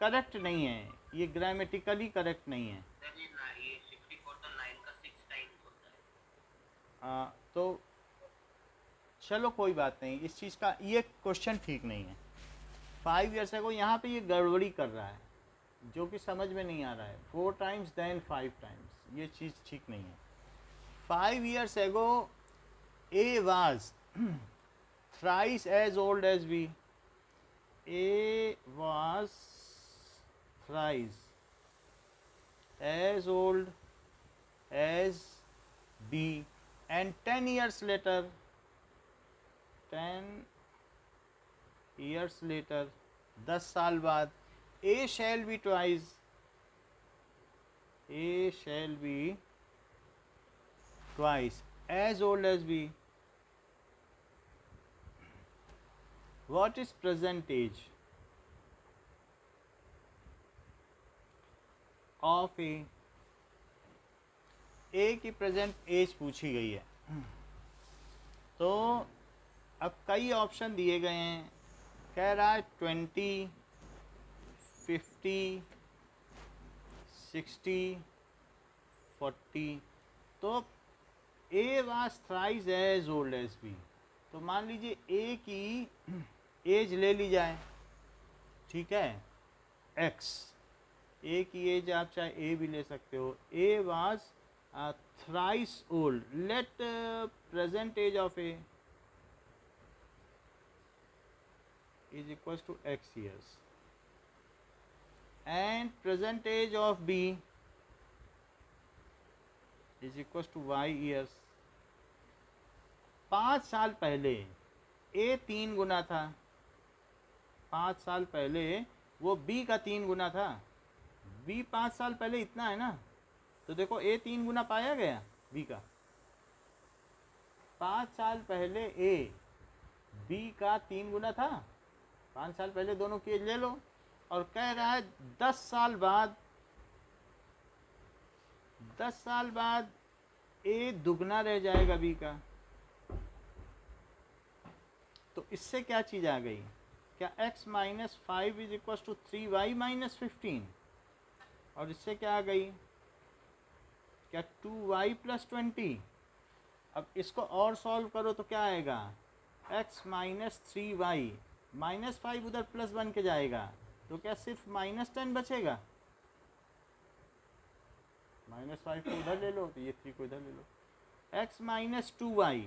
करेक्ट नहीं है, ये ग्रामेटिकली करेक्ट नहीं है। सर ये 64 तो 9 का 6 टाइम्स होता है। तो चलो कोई बात नहीं, इस चीज़ का ये क्वेश्चन ठीक नहीं है। 5 ईयर्स को यहाँ पे ये गड़बड़ी कर रहा है, जो कि समझ में नहीं आ रहा है। 4 टाइम्स देन 5 टाइम्स, ये चीज़ ठीक नहीं है। 5 years ago A was thrice as old as B. A was thrice as old as B, and 10 years later, 10 years later, 10 साल बाद, A shall be twice, A shall be twice as old as B. What is present age of A? A की present as पूछी गई है, तो अब कई option दिए गए हैं। कह रहा है 20, 50, 60, 40। तो A was thrice as old as B, तो मान लीजिए A की एज ले ली जाए, ठीक है, X। A की एज आप चाहे A भी ले सकते हो। A was thrice old. Let present age of A is equals to X years, and present age of B is equals to Y years. 5 साल पहले A 3 गुना था, 5 साल पहले वो B का 3 गुना था। B 5 साल पहले इतना है ना, तो देखो A 3 गुना पाया गया B का। 5 साल पहले A B का 3 गुना था। 5 साल पहले दोनों की एज ले लो, और कह रहा है 10 साल बाद, 10 साल बाद A दुगना रह जाएगा B का। तो इससे क्या चीज़ आ गई? क्या x minus 5 is equal to 3y minus 15, और इससे क्या आ गई? क्या 2y प्लस 20। अब इसको और सॉल्व करो तो क्या आएगा? x माइनस 3y, माइनस 5 उधर प्लस 1 के जाएगा, तो क्या सिर्फ माइनस 10 बचेगा? -5 को उधर ले लो तो ये 3 को इधर ले लो। x माइनस 2y,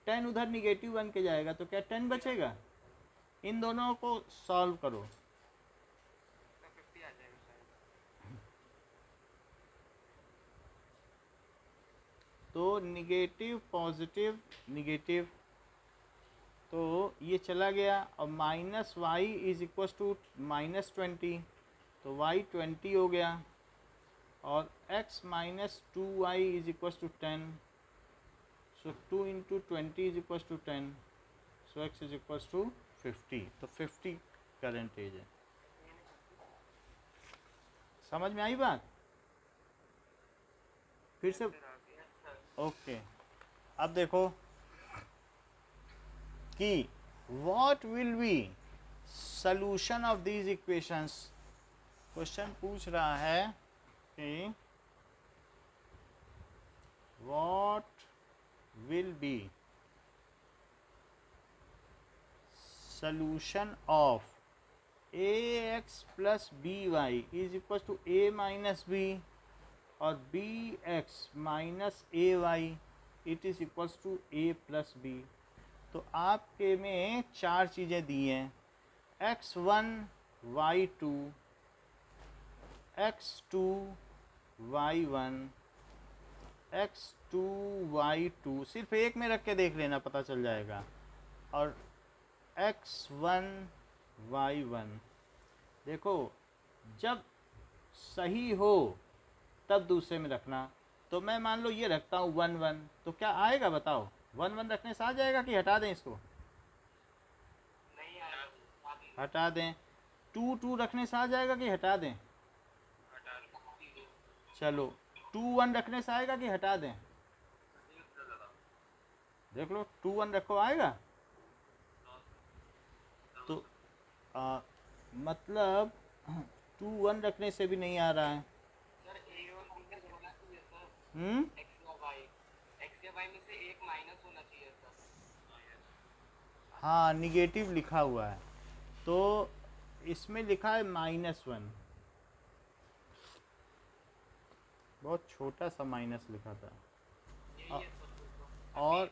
10 उधर निगेटिव बन के जाएगा तो क्या 10 बचेगा? इन दोनों को सॉल्व करो। तो 50 आ जाएगा शायद। तो निगेटिव पॉजिटिव निगेटिव, तो ये चला गया और minus Y is equal to -20, तो y 20 हो गया और x minus 2y is equal to 10, so 2 into 20 is equal to 10, so x is equal to 50, तो 50 करंट एज है। समझ में आई बात? फिर से ओके। अब देखो कि what will be solution of these equations। Question पूछ रहा है कि what will be solution of ax plus by is equal to a minus b और bx minus ay it is equals to a plus b। तो आपके में 4 चीज़ें दी हैं, x1 y2 x2 y1 x2 y2, सिर्फ एक में रख के देख लेना पता चल जाएगा, और x1 y1। देखो जब सही हो तब दूसरे में रखना। तो मैं मान लो ये रखता हूँ 1 1, तो क्या आएगा बताओ? 1 1 रखने से आ जाएगा कि हटा दें इसको? नहीं आएगा, हटा दें। 2 2 रखने से आ जाएगा कि हटा दें? हटा दो। चलो 2 1 रखने से आएगा कि हटा दें? देख लो 2 1 रखो, आएगा? तो मतलब 2 1 रखने से भी नहीं आ रहा है। सर ए और बी में होना चाहिए सर, हम्म, एक्स या वाई में से एक माइनस होना चाहिए सर। हाँ निगेटिव लिखा हुआ है, तो इसमें लिखा है -1, बहुत छोटा सा माइनस लिखा था, यही है सर, और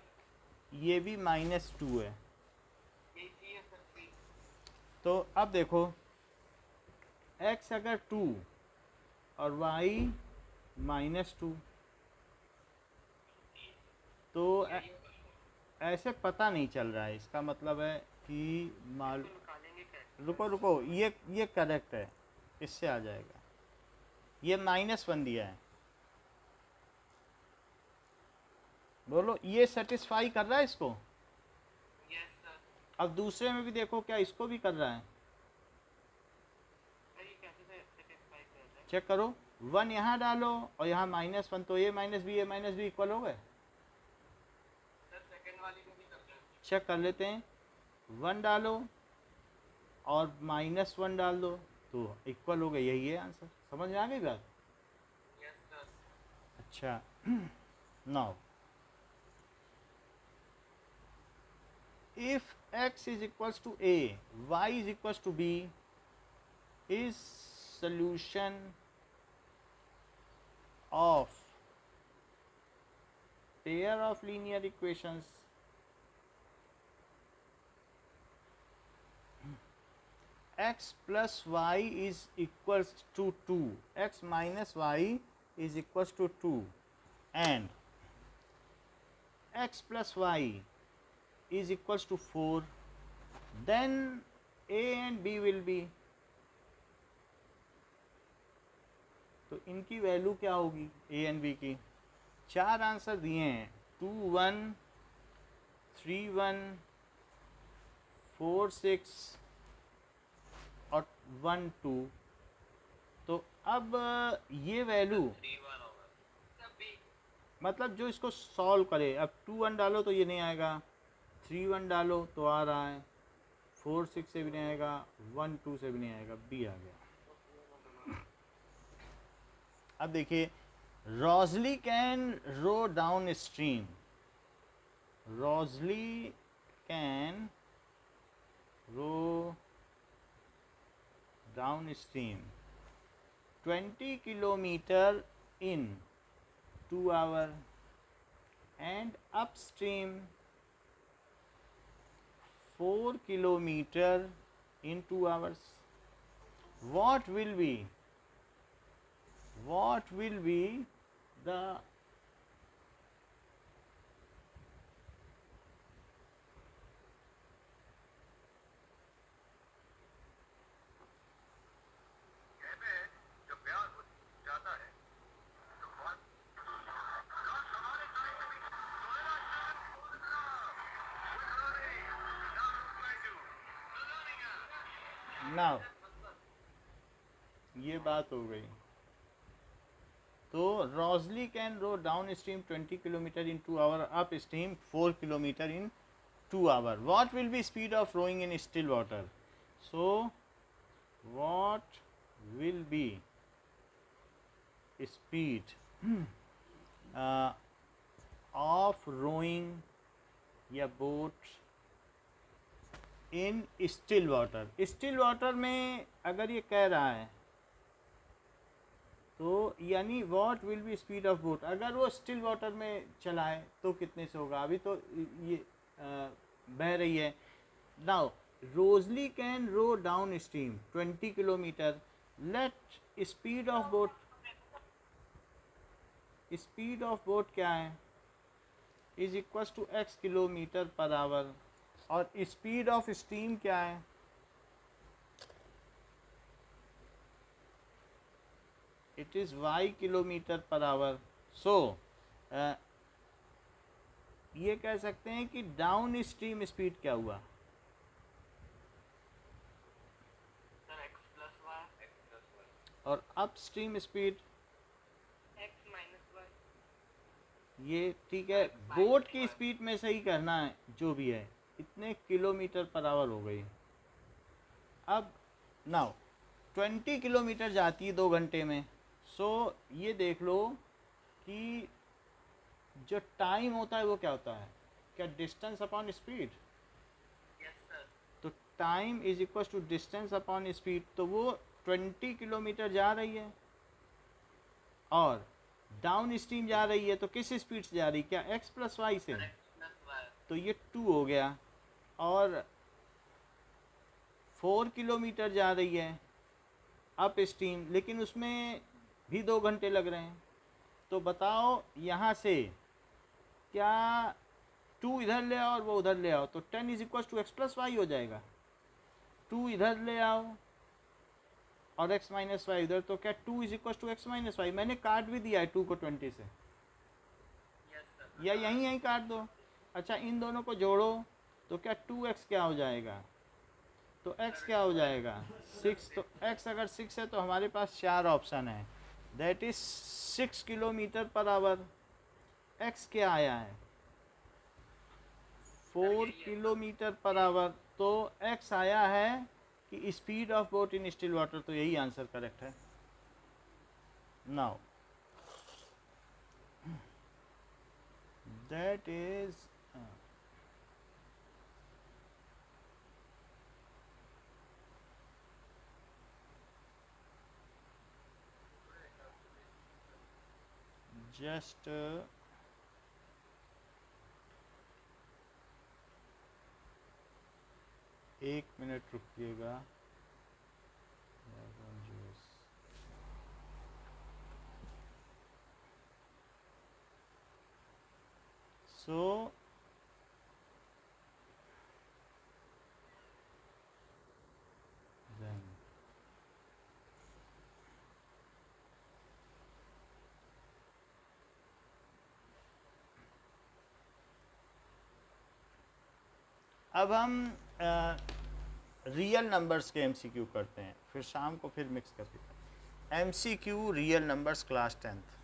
ये भी -2 है। यही सी है सर, सी। तो अब देखो x अगर 2 और y -2, तो ऐसे पता नहीं चल रहा है, इसका मतलब है कि माल निकालेंगे कैसे? रुको रुको, ये करेक्ट है, इससे आ जाएगा। ये -1 दिया है, बोलो ये सेटिस्फाई कर रहा है इसको? Yes sir. अब दूसरे में भी देखो क्या इसको भी कर रहा है? सर ये कैसे सेटिस्फाई कर रहा है? चेक करो, 1 यहाँ डालो और यहाँ -1, तो a माइनस बी इक्वल हो गए। सर सेकंड वाली में भी करते हैं। चेक कर लेते हैं, 1 डालो और -1 डाल दो तो इक्वल हो गए, यही है आंसर। समझ में आ गई बात? Yes sir. अच्छा now if x is equals to a, y is equals to b, is solution of pair of linear equations x plus y is equals to 2, x minus y is equals to 2, and x plus y is equals to 4, then a and b will be, तो इनकी value क्या होगी a and b की? 4 answer दिए हैं, 2 1 3 1 4 6 और 1 2। तो अब ये वैल्यू मतलब जो इसको सॉल्व करे, अब 2 1 डालो तो ये नहीं आएगा, 3 1 डालो तो आ रहा है, 4 6 से भी नहीं आएगा, 1 2 से भी नहीं आएगा, बी आ गया। अब देखिए, Rosalie can row downstream, Rosalie can row downstream 20 kilometre in 2 hour, and upstream 4 kilometer in 2 hours. What will be the now ये बात हो गई. तो Rosalie can row downstream 20 kilometer in 2 hour, upstream 4 kilometer in 2 hour. What will be speed of rowing in still water? So what will be speed of rowing या boat in still water. Still water में अगर ये कह रहा है तो यानी what will be speed of boat, अगर वो स्टिल वाटर में चलाए तो कितने से होगा. अभी तो ये बह रही है. Now Rosalie can row downstream 20 kilometre. Let speed of boat क्या है, is equal to x kilometre per hour. और स्पीड ऑफ स्टीम क्या है, it is y kilometre per hour. So ये कह सकते हैं कि डाउन स्ट्रीम स्पीड क्या हुआ, सर x प्लस वाई और upstream speed x minus Y. ये ठीक है. बोट की स्पीड में सही करना है जो भी है, इतने किलोमीटर पर आवर हो गई. अब नाउ 20 किलोमीटर जाती है 2 घंटे में. सो ये देख लो कि जो टाइम होता है वो क्या होता है, क्या distance upon speed. Yes sir. तो time is equal to distance upon speed. तो वो 20 किलोमीटर जा रही है और डाउन स्ट्रीम जा रही है, तो किस स्पीड से जा रही है, क्या x प्लस वाई से. तो ये 2 हो गया. और 4 किलोमीटर जा रही है अप स्ट्रीम, लेकिन उसमें भी 2 घंटे लग रहे हैं. तो बताओ यहाँ से क्या 2 इधर ले आओ और वो उधर ले आओ तो 10 is equal to X plus Y हो जाएगा. 2 इधर ले आओ और x माइनस वाई इधर, तो क्या 2 is equal to X minus Y. मैंने काट भी दिया है 2 को 20 से, या यहीं काट दो. अच्छा इन दोनों को जोड़ो तो क्या 2x क्या हो जाएगा, तो x क्या हो जाएगा 6. तो x अगर 6 है तो हमारे पास 4 ऑप्शन है, that is 6 kilometre per our. x क्या आया है 4 किलोमीटर पर आवर. तो x आया है कि speed of boat in still water. तो यही आंसर करेक्ट है. Now that is just 1 minute रुकिएगा. सो then अब हम रियल नंबर्स के एमसीक्यू करते हैं, फिर शाम को फिर मिक्स करके MCQ real numbers class 10th.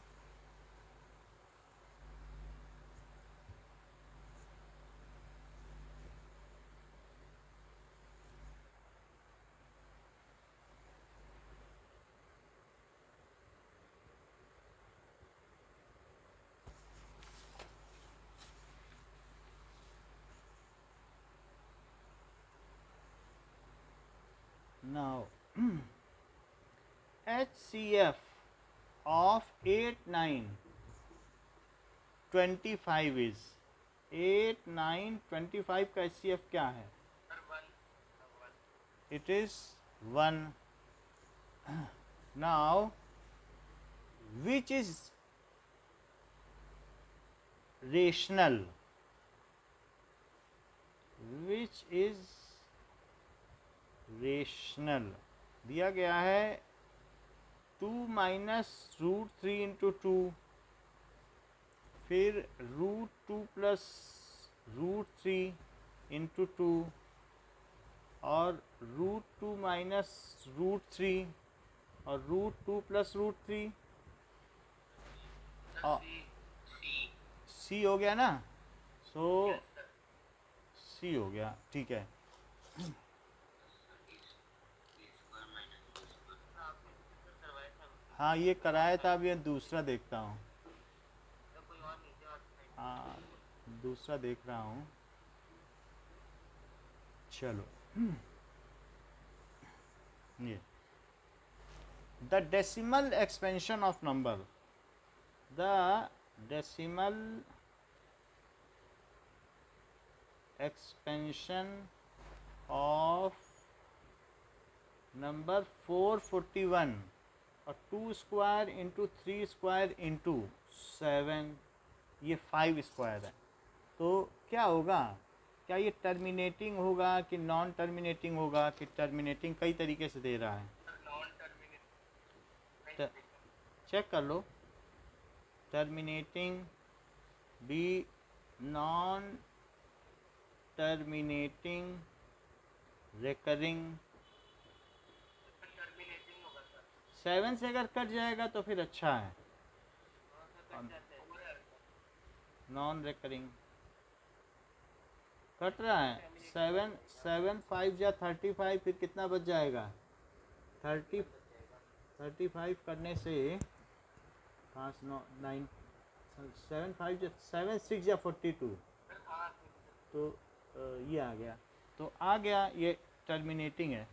Now HCF of 8 9 25 is 8 9 25 का HCF क्या है? Sir one It is 1. Now which is rational? Which is rational? दिया गया है 2 माइनस रूट 3 इंटू 2, फिर रूट 2 प्लस रूट 3 इंटू 2 और रूट 2 माइनस रूट 3 और root 2 plus root 3 और सी हो गया ना, सो सी हो गया, ठीक है। हाँ ये कराया था, अब ये दूसरा देखता हूँ। हाँ दूसरा देख रहा हूँ, चलो। ये the decimal expansion of number, the decimal expansion of number 441 और 2 स्क्वायर इंटू 3 स्क्वायर इंटू 7, ये 5 स्क्वायर है। तो क्या होगा, क्या ये टर्मिनेटिंग होगा कि नॉन टर्मिनेटिंग होगा कि टर्मिनेटिंग? कई तरीके से दे रहा है, चेक कर लो। Terminating B, non terminating, recurring. 7 से अगर कट जाएगा तो फिर अच्छा है, नॉन रिकरिंग कट रहा है। 7 5 या 35, फिर कितना बच जाएगा? 35 करने से 5 9 9 7 5 7 6 या 42, तो ये आ गया, तो आ गया, ये टर्मिनेटिंग है।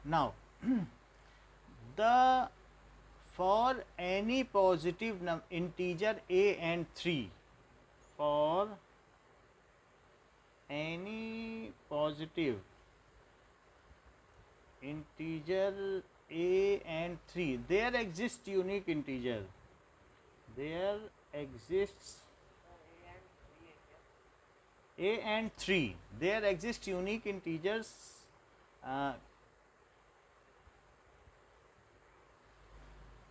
Now the for any positive integer a and 3, for any positive integer a and 3 there exists unique integer, there exists a and 3 there exist unique integers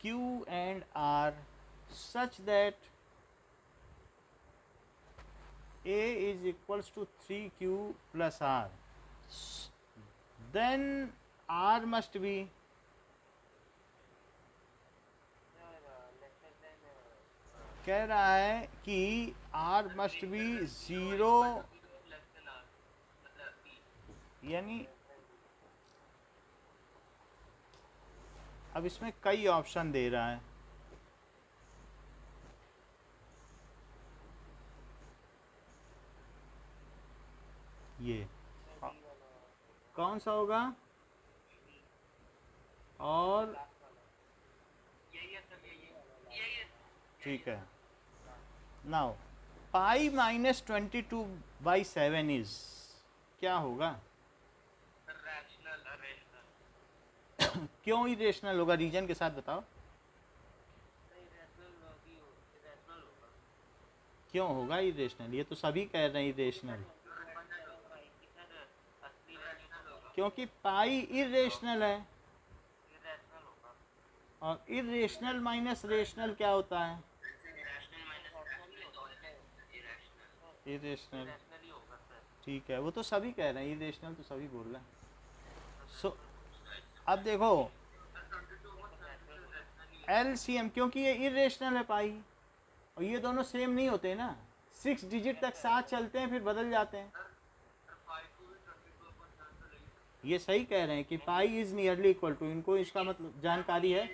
q and r such that a is equals to 3q plus r, then r must be कह रहा है कि r must be 0, यानी अब इसमें कई option दे रहा है। ये कौन सा होगा? और ठीक है। नाउ पाई माइनस 22/7 इज क्या होगा? क्यों इरेशनल होगा? रीजन के साथ बताओ क्यों होगा इरेशनल? ये तो सभी कह रहे हैं इरेशनल, क्योंकि पाई इरेशनल है, और इरेशनल माइनस रेशनल क्या होता है? इरेशनल, ठीक है, वो तो सभी कह रहे हैं, इरेशनल तो सभी बोल रहे हैं। सो अब देखो LCM, क्योंकि ये इरेशनल है पाई, और ये दोनों सेम नहीं होते ना, 6 डिजिट तक साथ चलते हैं फिर बदल जाते हैं। ये सही कह रहे हैं कि pi is nearly equal to, इनको इसका मतलब जानकारी है,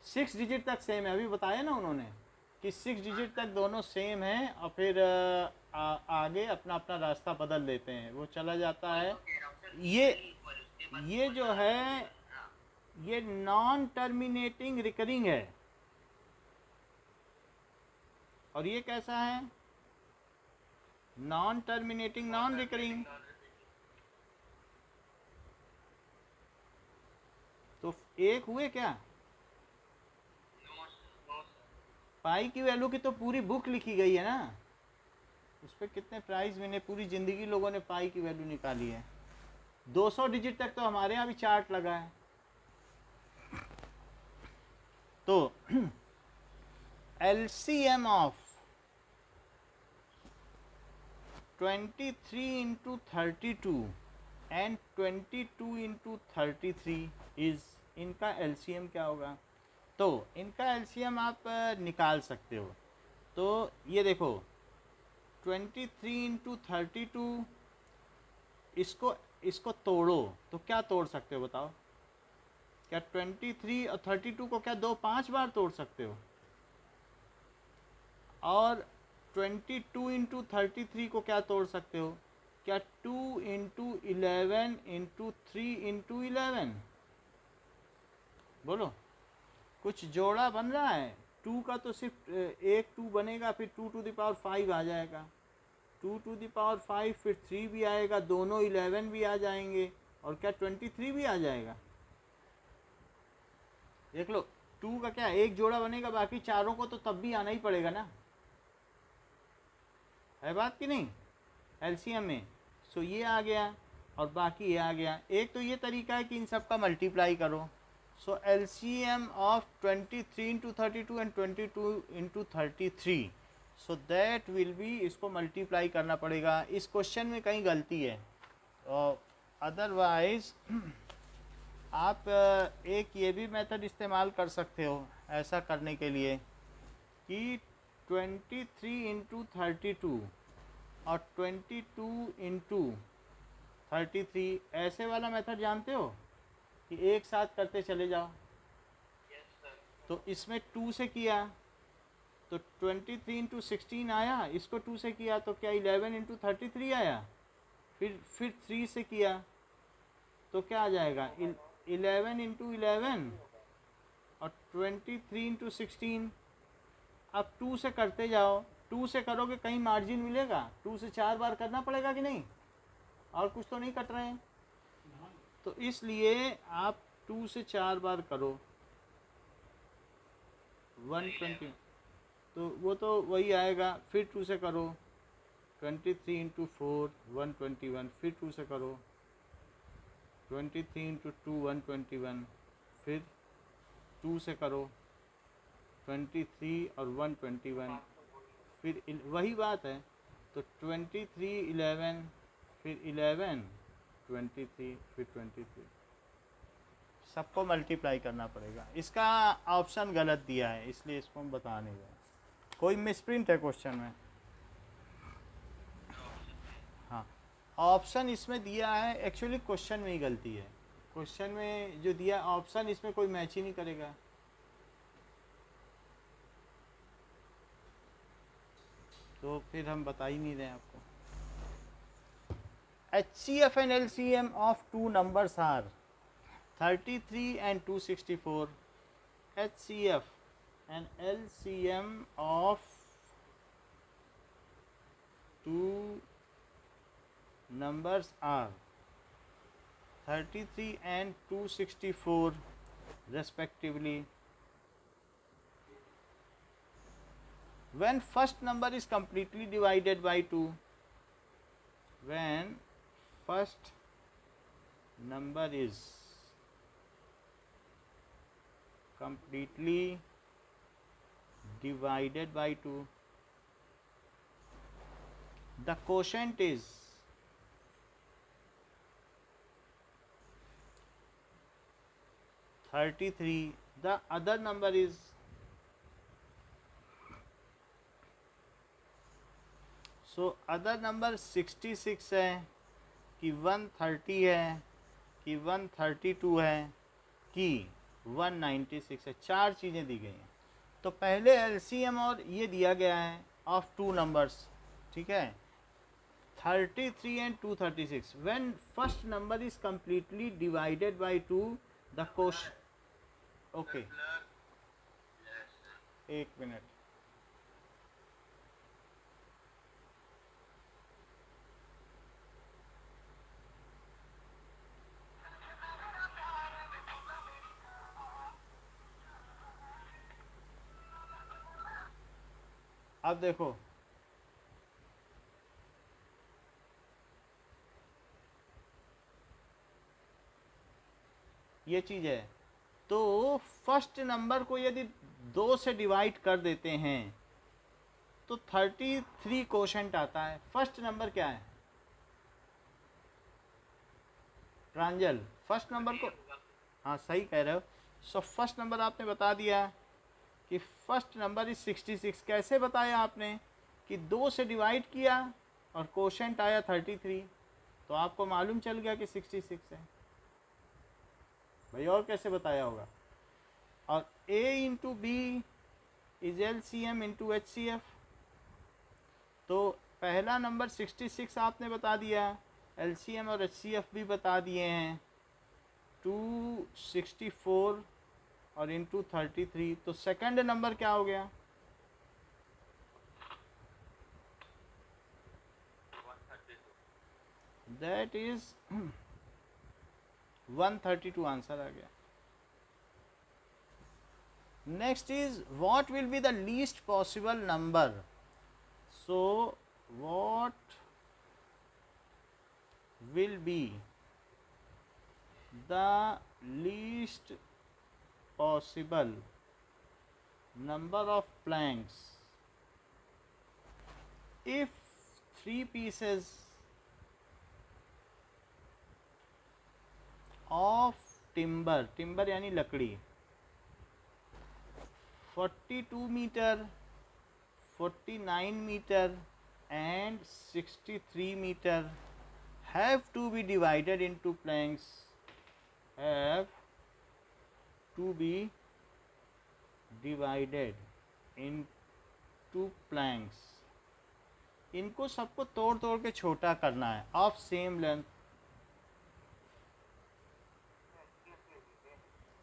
6 डिजिट तक सेम है। अभी बताया ना उन्होंने कि 6 डिजिट तक दोनों सेम हैं, और फिर आगे अपना अपना रास्ता बदल देते हैं, वो चला जाता है। ये जो है ये नॉन टर्मिनेटिंग रिकरिंग है, और ये कैसा है? Non terminating non recurring. तो एक हुए क्या? पाई की वैल्यू की तो पूरी बुक लिखी गई है ना, उस पर कितने प्राइस मिले, पूरी ज़िंदगी लोगों ने पाई की वैल्यू निकाली है। 200 डिजिट तक तो हमारे यहाँ भी चार्ट लगा है। तो LCM of 23 into 32 and 22 into 33 is, इनका LCM क्या होगा? तो इनका LCM आप निकाल सकते हो। तो ये देखो 23 इंटू 32, इसको तोड़ो तो क्या तोड़ सकते हो बताओ? क्या 23 और 32 को क्या 5 बार तोड़ सकते हो? और 22 इंटू 33 को क्या तोड़ सकते हो? क्या 2 इंटू 11 इंटू 3 इंटू 11? बोलो, कुछ जोड़ा बन रहा है? 2 का तो सिर्फ एक 2 बनेगा, फिर 2 टू द पावर 5 आ जाएगा, 2 टू द पावर 5, फिर 3 भी आएगा, दोनों 11 भी आ जाएंगे, और क्या 23 भी आ जाएगा? देख लो, 2 का क्या एक जोड़ा बनेगा, बाकी चारों को तो तब भी आना ही पड़ेगा ना, है बात कि नहीं? एलसीएम में सो ये आ गया और बाकी ये आ गया। एक तो ये तरीका है कि इन सब का मल्टीप्लाई करो। सो LCM of 23 into 32 and 22 into 33, so that will B, इसको मल्टीप्लाई करना पड़ेगा। इस क्वेश्चन में कहीं गलती है, और अदरवाइज आप एक ये भी मेथड इस्तेमाल कर सकते हो ऐसा करने के लिए कि 23 इंटू 32 और 22 इंटू 33, ऐसे वाला मेथड जानते हो कि एक साथ करते चले जाओ। तो इसमें 2 से किया तो 23 इंटू 16 आया, इसको 2 से किया तो क्या 11 इंटू 33 आया, फिर 3 से किया तो क्या आ जाएगा 11 इंटू 11 और 23 इंटू 16। अब 2 से करते जाओ, 2 से करोगे कहीं मार्जिन मिलेगा? 2 से 4 बार करना पड़ेगा कि नहीं? और कुछ तो नहीं कट रहे हैं, तो इसलिए आप 2 से 4 बार करो 120, तो वो तो वही आएगा। फिर 2 से करो 23 इंटू 4 121, फिर 2 से करो 23 इंटू 2 121, फिर 2 से करो 23 और 121, फिर वही बात है। तो 23 11, फिर 11 23, फिर 23, सबको मल्टीप्लाई करना पड़ेगा। इसका ऑप्शन गलत दिया है, इसलिए इसको हम बता नहीं रहे। कोई मिसप्रिंट है क्वेश्चन में? हाँ, ऑप्शन इसमें दिया है, एक्चुअली क्वेश्चन में ही गलती है। क्वेश्चन में जो दिया ऑप्शन, इसमें कोई मैच ही नहीं करेगा। तो फिर हम बता ही नहीं रहे आपको। HCF and LCM of two numbers are 33 and 264. HCF and LCM of two numbers are 33 and 264 respectively. When first number is completely divided by 2, when first number is completely divided by 2, the quotient is 33, the other number is, so other number 66 है कि 130 है कि 132 है कि 196 है, 4 चीज़ें दी गई हैं। तो पहले LCM और ये दिया गया है ऑफ टू नंबर्स, ठीक है, 33 and 236. When first number is completely divided by 2, the okay, एक मिनट। अब देखो, ये चीज़ है। तो फर्स्ट नंबर को यदि 2 से डिवाइड कर देते हैं तो 33 क्वोशंट आता है। फर्स्ट नंबर क्या है प्रांजल? फर्स्ट नंबर को, हाँ सही कह रहे हो। सो फर्स्ट नंबर आपने बता दिया कि फर्स्ट नंबर इज 66। कैसे बताया आपने? कि 2 से डिवाइड किया और क्वोशंट आया 33, तो आपको मालूम चल गया कि 66 है भाई। और कैसे बताया होगा? और A into B is LCM into HCF। तो पहला नंबर 66 आपने बता दिया, LCM और HCF भी बता दिए हैं, 264 और इंटू 33। तो सेकंड नंबर क्या हो गया? 132। दैट इज 132 आंसर आ गया। Next is what will be the least possible number. So what will be the least possible number of planks if 3 pieces of timber यानी लकड़ी 42 metre, 49 metre and 63 meter have to be divided into planks, have to be divided into planks। इनको सबको तोड़ तोड़ के छोटा करना है ऑफ सेम लेंथ।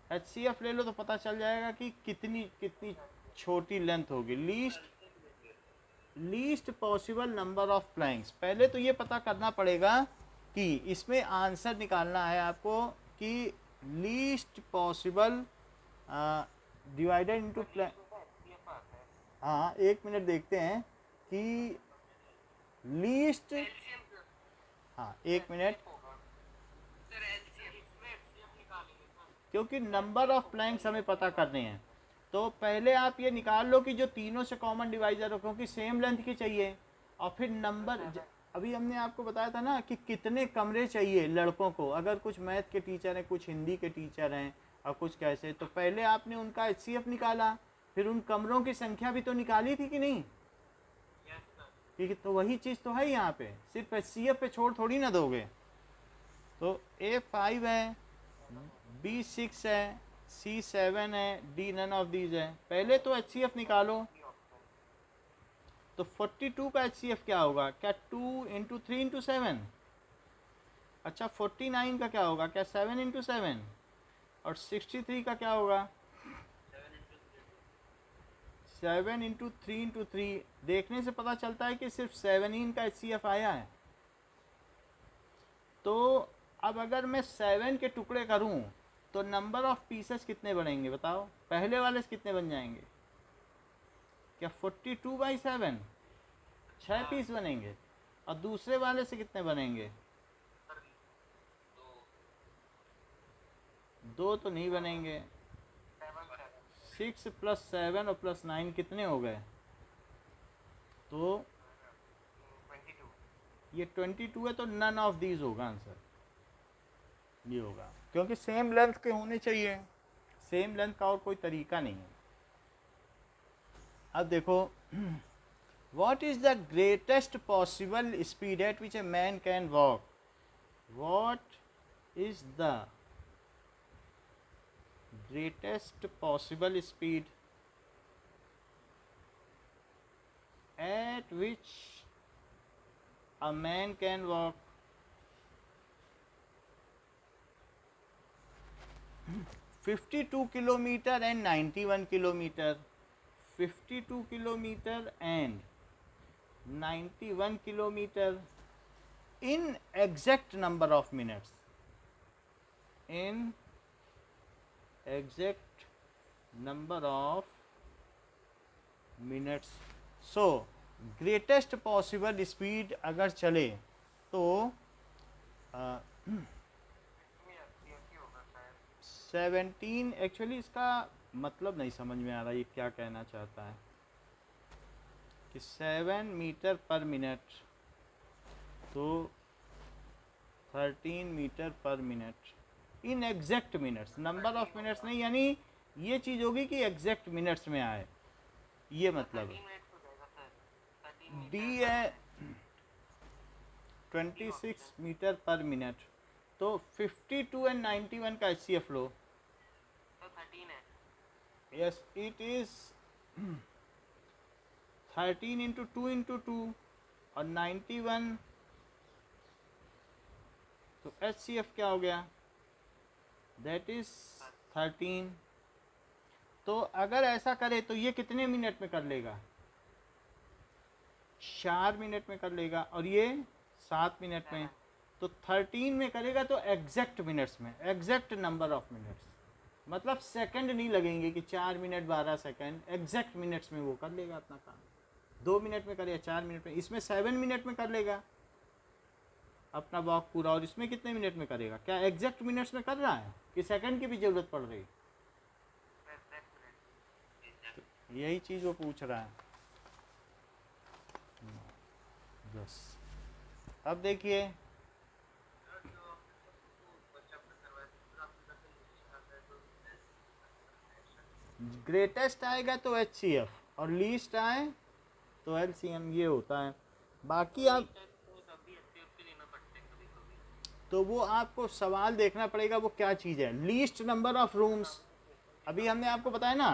HCF ले लो तो पता चल जाएगा कि कितनी कितनी छोटी लेंथ होगी। Least possible number of Planck's. पहले तो ये पता करना पड़ेगा कि इसमें आंसर निकालना है आपको कि least possible divided into plank. हाँ एक मिनट देखते हैं कि लीस्ट, हाँ एक मिनट, क्योंकि नंबर ऑफ प्लैंक्स हमें पता करने हैं। तो पहले आप ये निकाल लो कि जो तीनों से कॉमन डिवाइजर हो, क्योंकि सेम लेंथ की चाहिए। और फिर नंबर, अभी हमने आपको बताया था ना कि कितने कमरे चाहिए लड़कों को। अगर कुछ मैथ के टीचर हैं, कुछ हिंदी के टीचर हैं और कुछ कैसे, तो पहले आपने उनका HCF निकाला, फिर उन कमरों की संख्या भी तो निकाली थी कि नहीं? ठीक है, तो वही चीज़ तो है यहाँ पे, सिर्फ HCF पे छोड़ थोड़ी ना दोगे। तो A5 है, B6 है, C7 है, D नन ऑफ दीज है। पहले तो HCF निकालो। तो 42 का HCF क्या होगा? क्या 2 इंटू 3 इंटू 7? अच्छा 49 का क्या होगा? क्या 7 इंटू 7? और 63 का क्या होगा? 7 इंटू 3 इंटू 3। देखने से पता चलता है कि सिर्फ 17 का HCF आया है। तो अब अगर मैं 7 के टुकड़े करूं तो नंबर ऑफ पीसेस कितने बनेंगे बताओ? पहले वाले से कितने बन जाएंगे? क्या 42/7 6 पीस बनेंगे? और दूसरे वाले से कितने बनेंगे? 2 तो नहीं बनेंगे। 6 + 7 और +9 कितने हो गए? तो 22। ये 22 है, तो नन ऑफ दीज होगा आंसर, ये होगा, क्योंकि सेम लेंथ के होने चाहिए। सेम लेंथ का और कोई तरीका नहीं है। अब देखो, what is the greatest possible speed at which a man can walk? What is the greatest possible speed at which a man can walk? 52 kilometre and 91 kilometre, 52 kilometre and 91 kilometre in exact number of minutes, in exact number of minutes. So greatest possible speed अगर चले तो 17, actually इसका मतलब नहीं समझ में आ रहा ये क्या कहना चाहता है कि 7 मीटर पर मिनट तो 13 मीटर पर minute in exact minutes, number of minutes नहीं, यानी ये चीज़ होगी कि एग्जैक्ट मिनट्स में आए, ये मतलब है। डी है 26 मीटर पर मिनट, तो 52 एंड 91 का HCF लो। तो 13 है। Yes it is 13 into 2 into 2 और 91, तो HCF क्या हो गया, दैट इज 13। तो अगर ऐसा करे तो ये कितने मिनट में कर लेगा, 4 मिनट में कर लेगा, और ये 7 मिनट में, तो 13 में करेगा तो एग्जैक्ट मिनट्स में, एग्जैक्ट नंबर ऑफ मिनट्स, मतलब सेकंड नहीं लगेंगे कि 4 मिनट 12 सेकंड, एग्जैक्ट मिनट्स में वो कर लेगा अपना काम। 2 मिनट में करेगा, 4 मिनट में, इसमें 7 मिनट में कर लेगा अपना वॉक पूरा, और इसमें कितने मिनट में करेगा, क्या एग्जैक्ट मिनट्स में कर रहा है कि सेकंड की भी ज़रूरत पड़ रही है, यही चीज़ वो पूछ रहा है। बस अब देखिए, ग्रेटेस्ट आएगा तो HCF और लीस्ट आए तो LCM, ये होता है। बाकी आप तो वो आपको सवाल देखना पड़ेगा वो क्या चीज़ है, लीस्ट नंबर ऑफ रूम्स। अभी हमने आपको बताया ना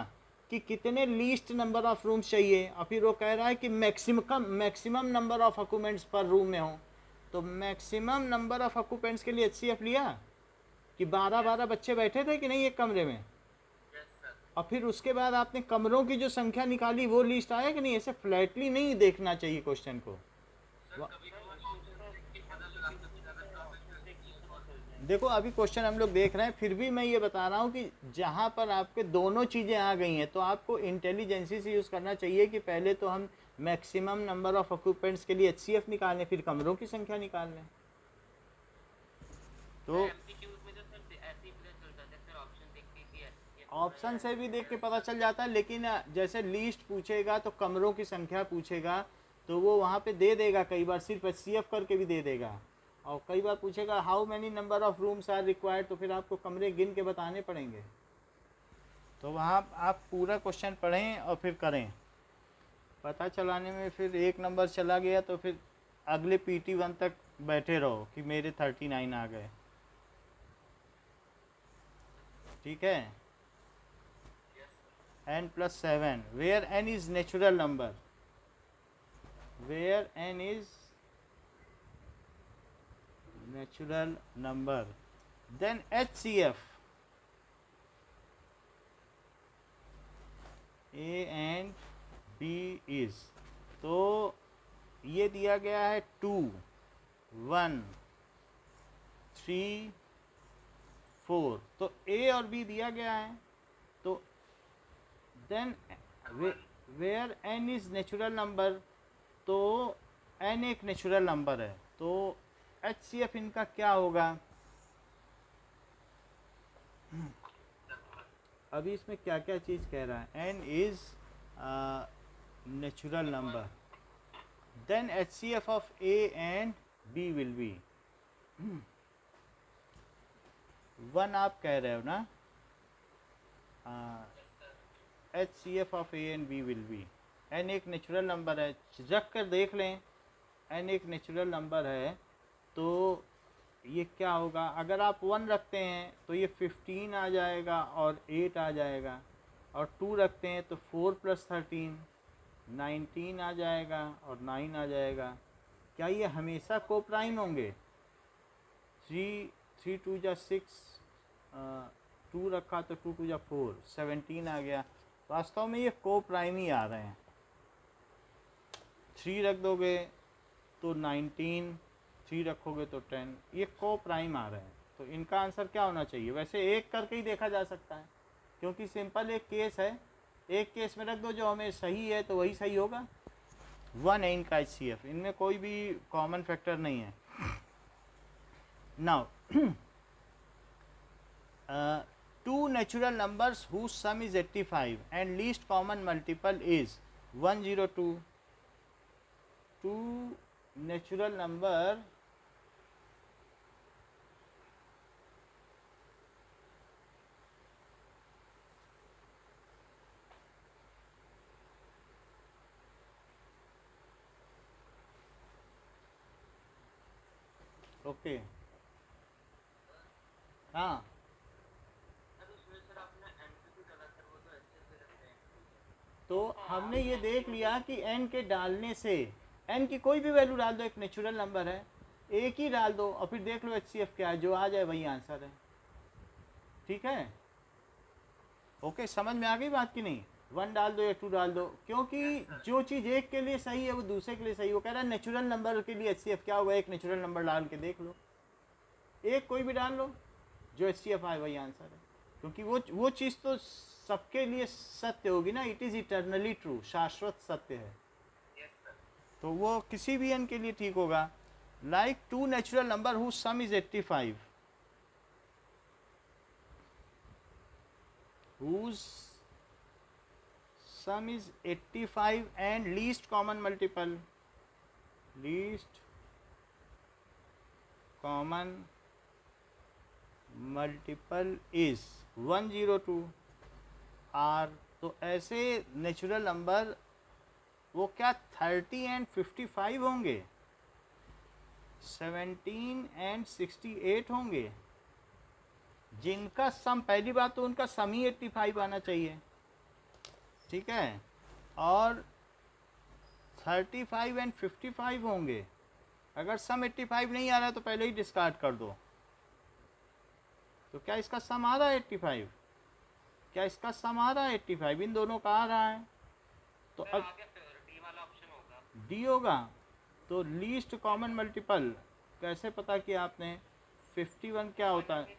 कि कितने लीस्ट नंबर ऑफ रूम्स चाहिए, और फिर वो कह रहा है कि मैक्सिमम नंबर ऑफ ऑक्यूपेंट्स पर रूम में हो, तो मैक्सिमम नंबर ऑफ ऑक्यूपेंट्स के लिए HCF लिया कि 12 बच्चे बैठे थे कि नहीं एक कमरे में, और फिर उसके बाद आपने कमरों की जो संख्या निकाली वो लिस्ट आया कि नहीं, ऐसे फ्लैटली नहीं देखना चाहिए क्वेश्चन को। देखो अभी क्वेश्चन हम लोग देख रहे हैं, फिर भी मैं ये बता रहा हूँ कि जहाँ पर आपके दोनों चीज़ें आ गई हैं तो आपको इंटेलिजेंसी से यूज़ करना चाहिए कि पहले तो हम मैक्सिमम नंबर ऑफ ऑक्यूपेंट्स के लिए HCF निकाल लें, फिर कमरों की संख्या निकाल लें। तो ऑप्शन से भी देख के पता चल जाता है, लेकिन जैसे लीस्ट पूछेगा तो कमरों की संख्या पूछेगा तो वो वहाँ पे दे देगा, कई बार सिर्फ HCF करके भी दे देगा, और कई बार पूछेगा how many number of rooms are required, तो फिर आपको कमरे गिन के बताने पड़ेंगे। तो वहाँ आप पूरा क्वेश्चन पढ़ें और फिर करें, पता चलाने में फिर एक नंबर चला गया तो फिर अगले PT1 तक बैठे रहो कि मेरे 39 आ गए। ठीक है, n+7 where n is natural number, where n is natural number, then HCF A and B is, तो ये दिया गया है 2 1 3 4, तो A और B दिया गया है, तो then where n is natural number, तो n एक नेचुरल नंबर है, तो HCF इनका क्या होगा। अभी इसमें क्या क्या चीज़ कह रहा है, n is natural number, then HCF of A and B will be 1, आप कह रहे हो ना, HCF of A and B will be, n एक नेचुरल नंबर है, रख कर देख लें, n एक नेचुरल नंबर है तो ये क्या होगा, अगर आप 1 रखते हैं तो ये 15 आ जाएगा और 8 आ जाएगा, और 2 रखते हैं तो 4 + 13 19 आ जाएगा और 9 आ जाएगा। क्या ये हमेशा को प्राइम होंगे, 3 2 = 6 2 रखा तो 2 2 4, 17 आ गया। वास्तव में ये को प्राइम ही आ रहे हैं। 3 रख दोगे तो 19, 3 रखोगे तो 10, ये को प्राइम आ रहे हैं। तो इनका आंसर क्या होना चाहिए? वैसे एक करके ही देखा जा सकता है, क्योंकि सिंपल एक केस है, एक केस में रख दो जो हमें सही है तो वही सही होगा। 1 है इनका HCF, इनमें कोई भी कॉमन फैक्टर नहीं है। Now two natural numbers whose sum is 85 and least common multiple is 102. Two natural number okay हाँ तो हमने ये देख लिया कि n के डालने से, n की कोई भी वैल्यू डाल दो, एक नेचुरल नंबर है, एक ही डाल दो और फिर देख लो HCF क्या है, जो आ जाए वही आंसर है। ठीक है, ओके, समझ में आ गई बात की नहीं? 1 डाल दो या 2 डाल दो, क्योंकि जो चीज़ एक के लिए सही है वो दूसरे के लिए सही। वो कह रहा है नेचुरल नंबर के लिए HCF क्या होगा, एक नेचुरल नंबर डाल के देख लो, एक कोई भी डाल लो, जो HCF आए वही आंसर है। क्योंकि वो चीज़ तो सबके लिए सत्य होगी ना, इट इज़ इटर्नली ट्रू, शाश्वत सत्य है। तो वो किसी भी n के लिए ठीक होगा। Like two natural number whose sum is 85, whose sum is 85 and least common multiple is 102 r। तो ऐसे नेचुरल नंबर वो क्या 30 एंड 55 होंगे, 17 एंड 68 होंगे, जिनका सम, पहली बात तो उनका सम ही 85 आना चाहिए। ठीक है, और 35 एंड 55 होंगे। अगर सम 85 नहीं आ रहा है तो पहले ही डिस्कार्ड कर दो। तो क्या इसका सम आ रहा है 85? क्या इसका सम आ रहा है 85? इन दोनों का आ रहा है। तो अब डी होगा। तो लीस्ट कॉमन मल्टीपल कैसे पता किया आपने? 51 क्या होता है,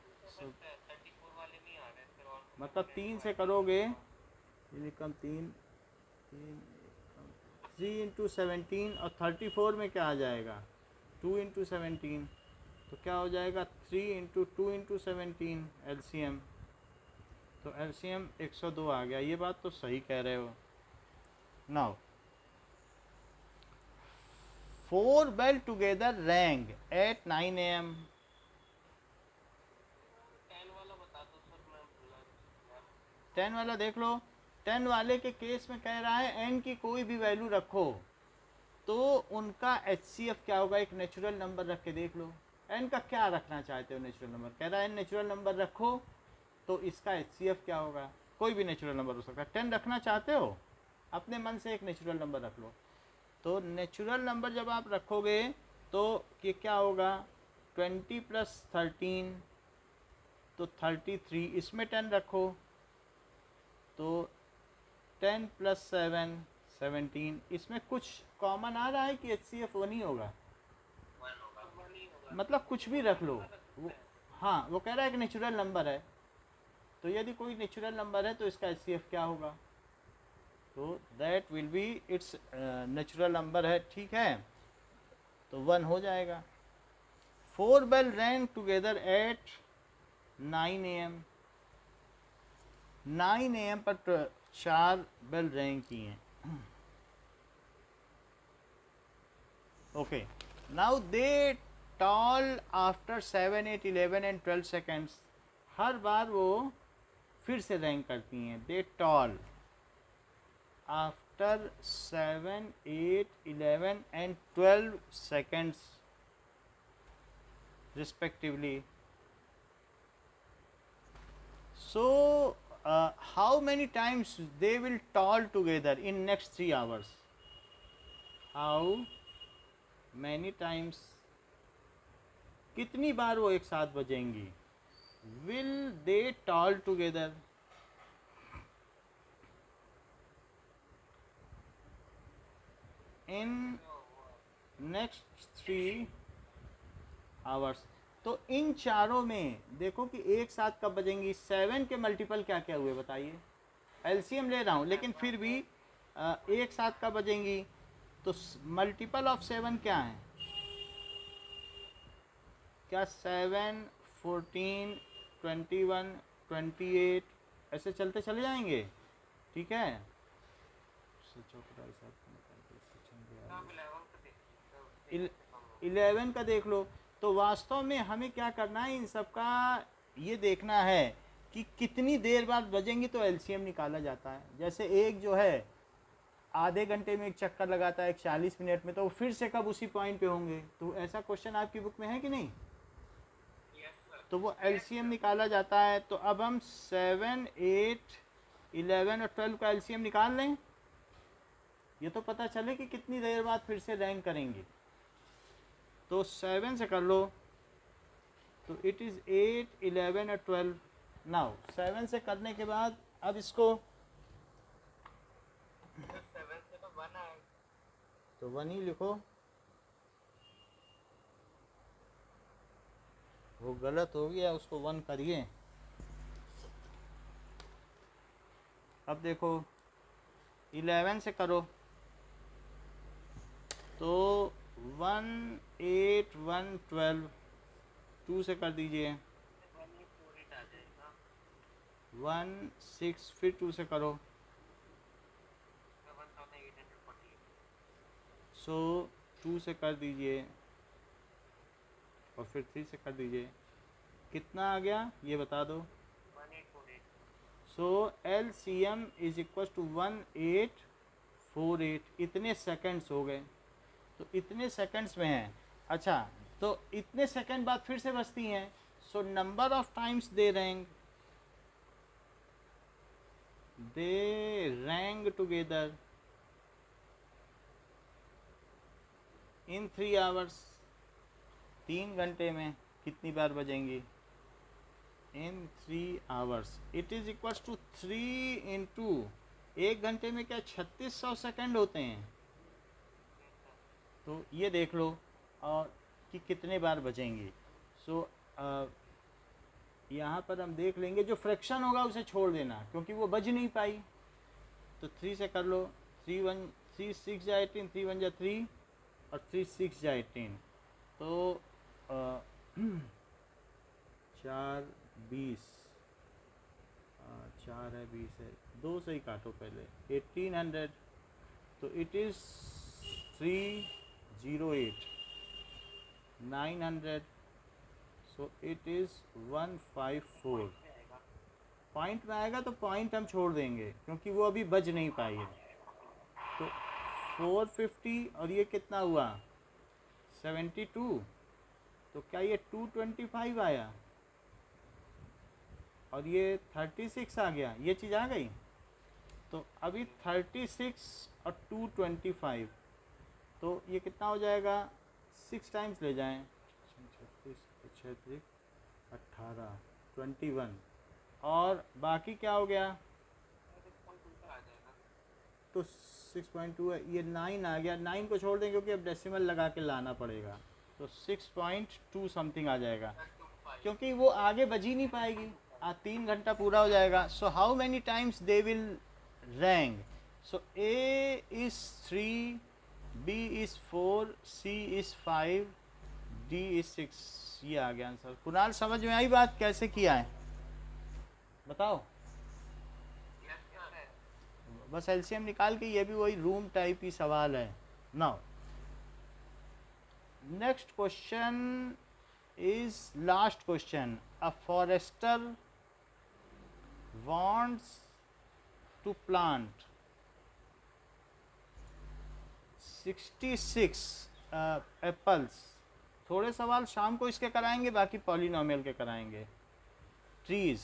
मतलब 3 से करोगे, कम 3 इंटू 17, और 34 में क्या आ जाएगा, 2 इंटू 17, तो क्या हो जाएगा 3 इंटू 2 इंटू 17 LCM। तो LCM 102 आ गया। ये बात तो सही कह रहे हो। Now 4 bell together rang at 9 AM। 10 वाला देख लो। 10 वाले के केस में कह रहा है n की कोई भी वैल्यू रखो तो उनका HCF क्या होगा, एक नेचुरल नंबर रख के देख लो। n का क्या रखना चाहते हो नेचुरल नंबर? कह रहा है n नेचुरल नंबर रखो तो इसका HCF क्या होगा, कोई भी नेचुरल नंबर हो सकता है। 10 रखना चाहते हो, अपने मन से एक नेचुरल नंबर रख लो। तो नेचुरल नंबर जब आप रखोगे तो ये क्या होगा, 20 प्लस 13 तो 33, इसमें 10 रखो तो 10 प्लस 7 17, इसमें कुछ कॉमन आ रहा है कि HCF 1 ही होगा, मतलब कुछ भी रख लो वो। हाँ, वो कह रहा है कि नेचुरल नंबर है, तो यदि कोई नेचुरल नंबर है तो इसका HCF क्या होगा, तो that will be its natural number है। ठीक है, तो 1 हो जाएगा। 4 bell rang together at 9 AM। 9 AM पर 4 बेल रैंग की हैं। Okay, now they toll after 7 8 11 and 12 seconds. हर बार वो फिर से रैंक करती हैं। They toll after 7 8 11 and 12 seconds respectively. So how many times they will toll together in next 3 hours? How many times, कितनी बार वो एक साथ बजेंगी? will they tall together? In next 3 hours. तो इन चारों में देखो कि एक साथ कब बजेंगी। 7 के मल्टीपल क्या क्या हुए बताइए। एलसीएम ले रहा हूँ लेकिन फिर भी एक साथ कब बजेंगी। तो मल्टीपल ऑफ 7 क्या है? क्या 7, 14, 21, 28 ऐसे चलते चले जाएंगे। ठीक है। आप 11 को देख 11 का देख लो। तो वास्तव में हमें क्या करना है, इन सब का ये देखना है कि कितनी देर बाद बजेंगी तो एलसीएम निकाला जाता है। जैसे एक जो है आधे घंटे में एक चक्कर लगाता है, एक 40 मिनट में, तो फिर से कब उसी पॉइंट पे होंगे। तो ऐसा क्वेश्चन आपकी बुक में है कि नहीं। तो वो एलसीएम निकाला जाता है। तो अब हम 7, 8, 11 और 12 का एलसीएम निकाल लें, ये तो पता चले कि कितनी देर बाद फिर से रैंक करेंगे। तो 7 से कर लो तो इट इज़ 8, 11 और 12। नाउ 7 से करने के बाद अब इसको 7 से तो 1 आएगा। तो 1 ही लिखो। वो गलत हो गया, उसको 1 करिए। अब देखो 11 से करो तो 1, 8, 1, 12। 2 से कर दीजिए 148 आ जाएगा। 1, 6। फिर 2 से करो 7848। सो 2 से कर दीजिए और फिर 3 से कर दीजिए। कितना आ गया ये बता दो। 1848। सो LCM इज इक्वल टू 1848। इतने सेकंड्स हो गए। तो इतने सेकंड्स में है। अच्छा, तो इतने सेकंड बाद फिर से बचती हैं। So number of times they rang together in 3 hours. 3 घंटे में कितनी बार बजेंगी। In 3 hours it is equal to 3 into, 1 घंटे में क्या 3600 सेकंड होते हैं। तो ये देख लो और कि कितने बार बचेंगे। सो यहाँ पर हम देख लेंगे, जो फ्रैक्शन होगा उसे छोड़ देना क्योंकि वो बज नहीं पाई। तो 3 से कर लो। 3 1 3 6 जा 18, 3 1 जा 3 और 3 6 जा 18। तो 4 20, 4 है 20 है, 2 से ही काटो पहले। 1800। तो it is 308 900। So it is 154। Point में आएगा तो पॉइंट हम छोड़ देंगे क्योंकि वो अभी बज नहीं पाई है। तो 450 और ये कितना हुआ 72। तो क्या ये 225 आया और ये 36 आ गया, ये चीज़ आ गई। तो अभी 36 और 225, तो ये कितना हो जाएगा। 6 टाइम्स ले जाएं। 36, 18, 21 और बाकी क्या हो गया। 6.2 आ जाएगा। तो 6.2 है, ये 9 आ गया। 9 को छोड़ दें क्योंकि अब डेसिमल लगा के लाना पड़ेगा। तो 6.2 समथिंग आ जाएगा क्योंकि वो आगे बज ही नहीं पाएगी। 3 घंटा पूरा हो जाएगा। So how many times they will rang. So A is 3, B is 4, C is 5, D is 6। ये आ गया आंसर। कुणाल समझ में आई बात कैसे किया है बताओ। यस क्या है? बस एलसीएम निकाल के, ये भी वही रूम टाइप ही सवाल है। Now next question is last question. A forester wants to plant 66 apples. थोड़े सवाल शाम को इसके कराएंगे, बाकी पॉलिनोमियल के कराएंगे। Trees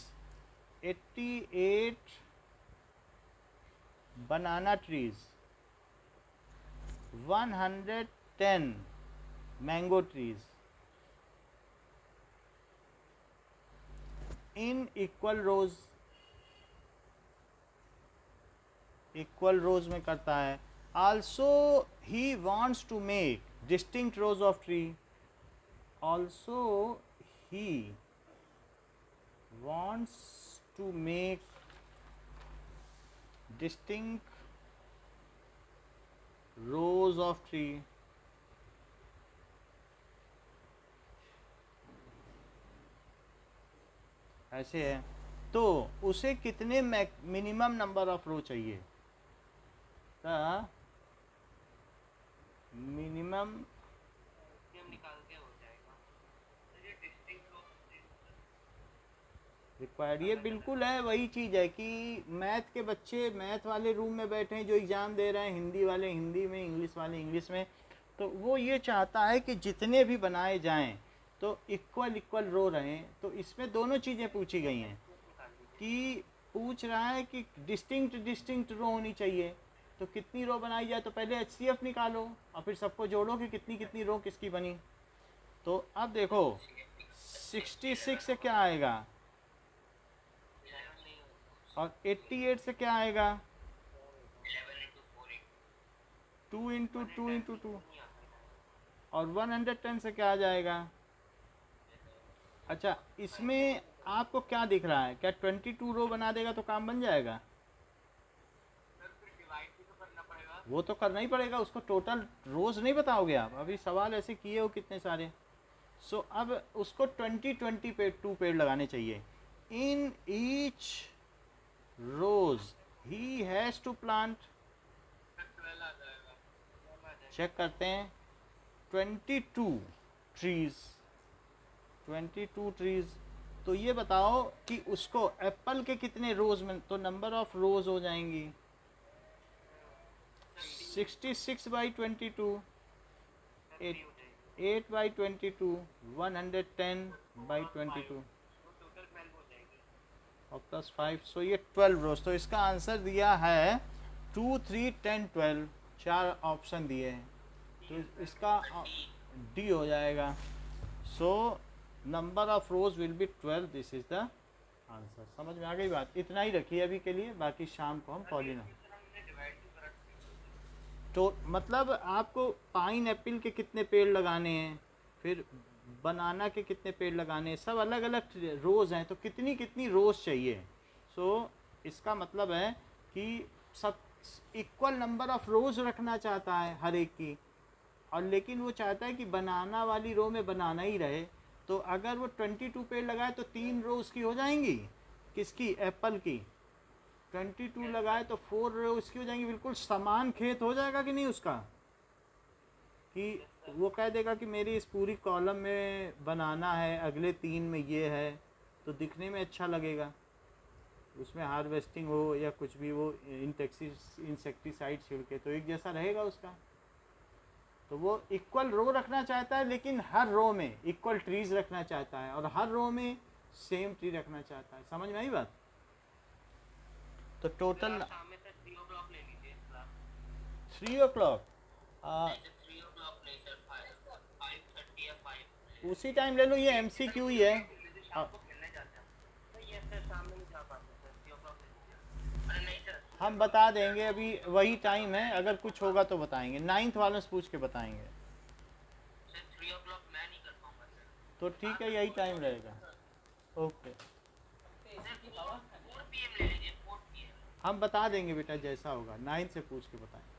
88 banana trees, 110 mango trees, in equal rows में करता है। Also he wants to make distinct rows of tree, also he wants to make distinct rows of tree. ऐसे है तो उसे कितने मिनिमम नंबर ऑफ रो चाहिए? मिनिमम हम निकाल के हो जाएगा। तो ये डिस्टिंक्ट रिक्वायर्ड, ये बिल्कुल है वही चीज़ है कि मैथ के बच्चे मैथ वाले रूम में बैठे हैं जो एग्ज़ाम दे रहे हैं, हिंदी वाले हिंदी में, इंग्लिश वाले इंग्लिश में, तो वो ये चाहता है कि जितने भी बनाए जाएं तो इक्वल रो रहें। तो इसमें दोनों चीज़ें पूछी गई हैं कि पूछ रहा है कि डिस्टिंक्ट रो होनी चाहिए, तो कितनी रो बनाई जाए, तो पहले HCF निकालो और फिर सबको जोड़ो कि कितनी रो किसकी बनी। तो अब देखो 66 से क्या आएगा और 88 से क्या आएगा, 2 इंटू 2 और 110 से क्या आ जाएगा। अच्छा, इसमें आपको क्या दिख रहा है, क्या 22 रो बना देगा तो काम बन जाएगा? वो तो करना ही पड़ेगा, उसको टोटल रोज नहीं बताओगे आप, अभी सवाल ऐसे किए हो कितने सारे। सो अब उसको 20 पे 2 पेड़ लगाने चाहिए। In each row he has to plant, check करते हैं, 22 ट्रीज। तो ये बताओ कि उसको एप्पल के कितने रोज में, तो नंबर ऑफ रोज हो जाएंगी 66 बाई 22, 8 बाई 22, 110 बाई 22 और प्लस 5, सो ये 12 रोज। तो इसका आंसर दिया है 2, 3, 10, 12, 4 ऑप्शन दिए हैं, तो इसका डी हो जाएगा। सो number of rose will be 12, this is the answer. समझ में आ गई बात? इतना ही रखिए अभी के लिए, बाकी शाम को हम पॉलिनम। तो मतलब आपको पाइन एप्पल के कितने पेड़ लगाने हैं, फिर बनाना के कितने पेड़ लगाने हैं, सब अलग अलग रोज़ हैं, तो कितनी रोज़ चाहिए। सो इसका मतलब है कि सब इक्वल नंबर ऑफ रोज़ रखना चाहता है हर एक की, और लेकिन वो चाहता है कि बनाना वाली रो में बनाना ही रहे। तो अगर वो 22 पेड़ लगाए तो 3 रो उसकी हो जाएंगी, किसकी, एप्पल की। 22 लगाए तो 4 रो उसकी हो जाएंगी। बिल्कुल समान खेत हो जाएगा कि नहीं उसका, कि वो कह देगा कि मेरी इस पूरी कॉलम में बनाना है, अगले 3 में ये है, तो दिखने में अच्छा लगेगा, उसमें हार्वेस्टिंग हो या कुछ भी वो इंसेक्टिसाइड छिड़के तो एक जैसा रहेगा उसका। तो वो इक्वल रो रखना चाहता है, लेकिन हर रो में इक्वल ट्रीज रखना चाहता है, और हर रो में सेम ट्री रखना चाहता है। समझ में आई बात? तो टोटल 3 o'clock, उसी टाइम ले लो, ये MCQ ही है। हम बता देंगे, अभी वही टाइम है, अगर कुछ होगा तो बताएंगे, 9th वालों से पूछ के बताएंगे। तो ठीक है, यही टाइम रहेगा। ओके, हम बता देंगे बेटा, जैसा होगा 9 से पूछ के बताएंगे।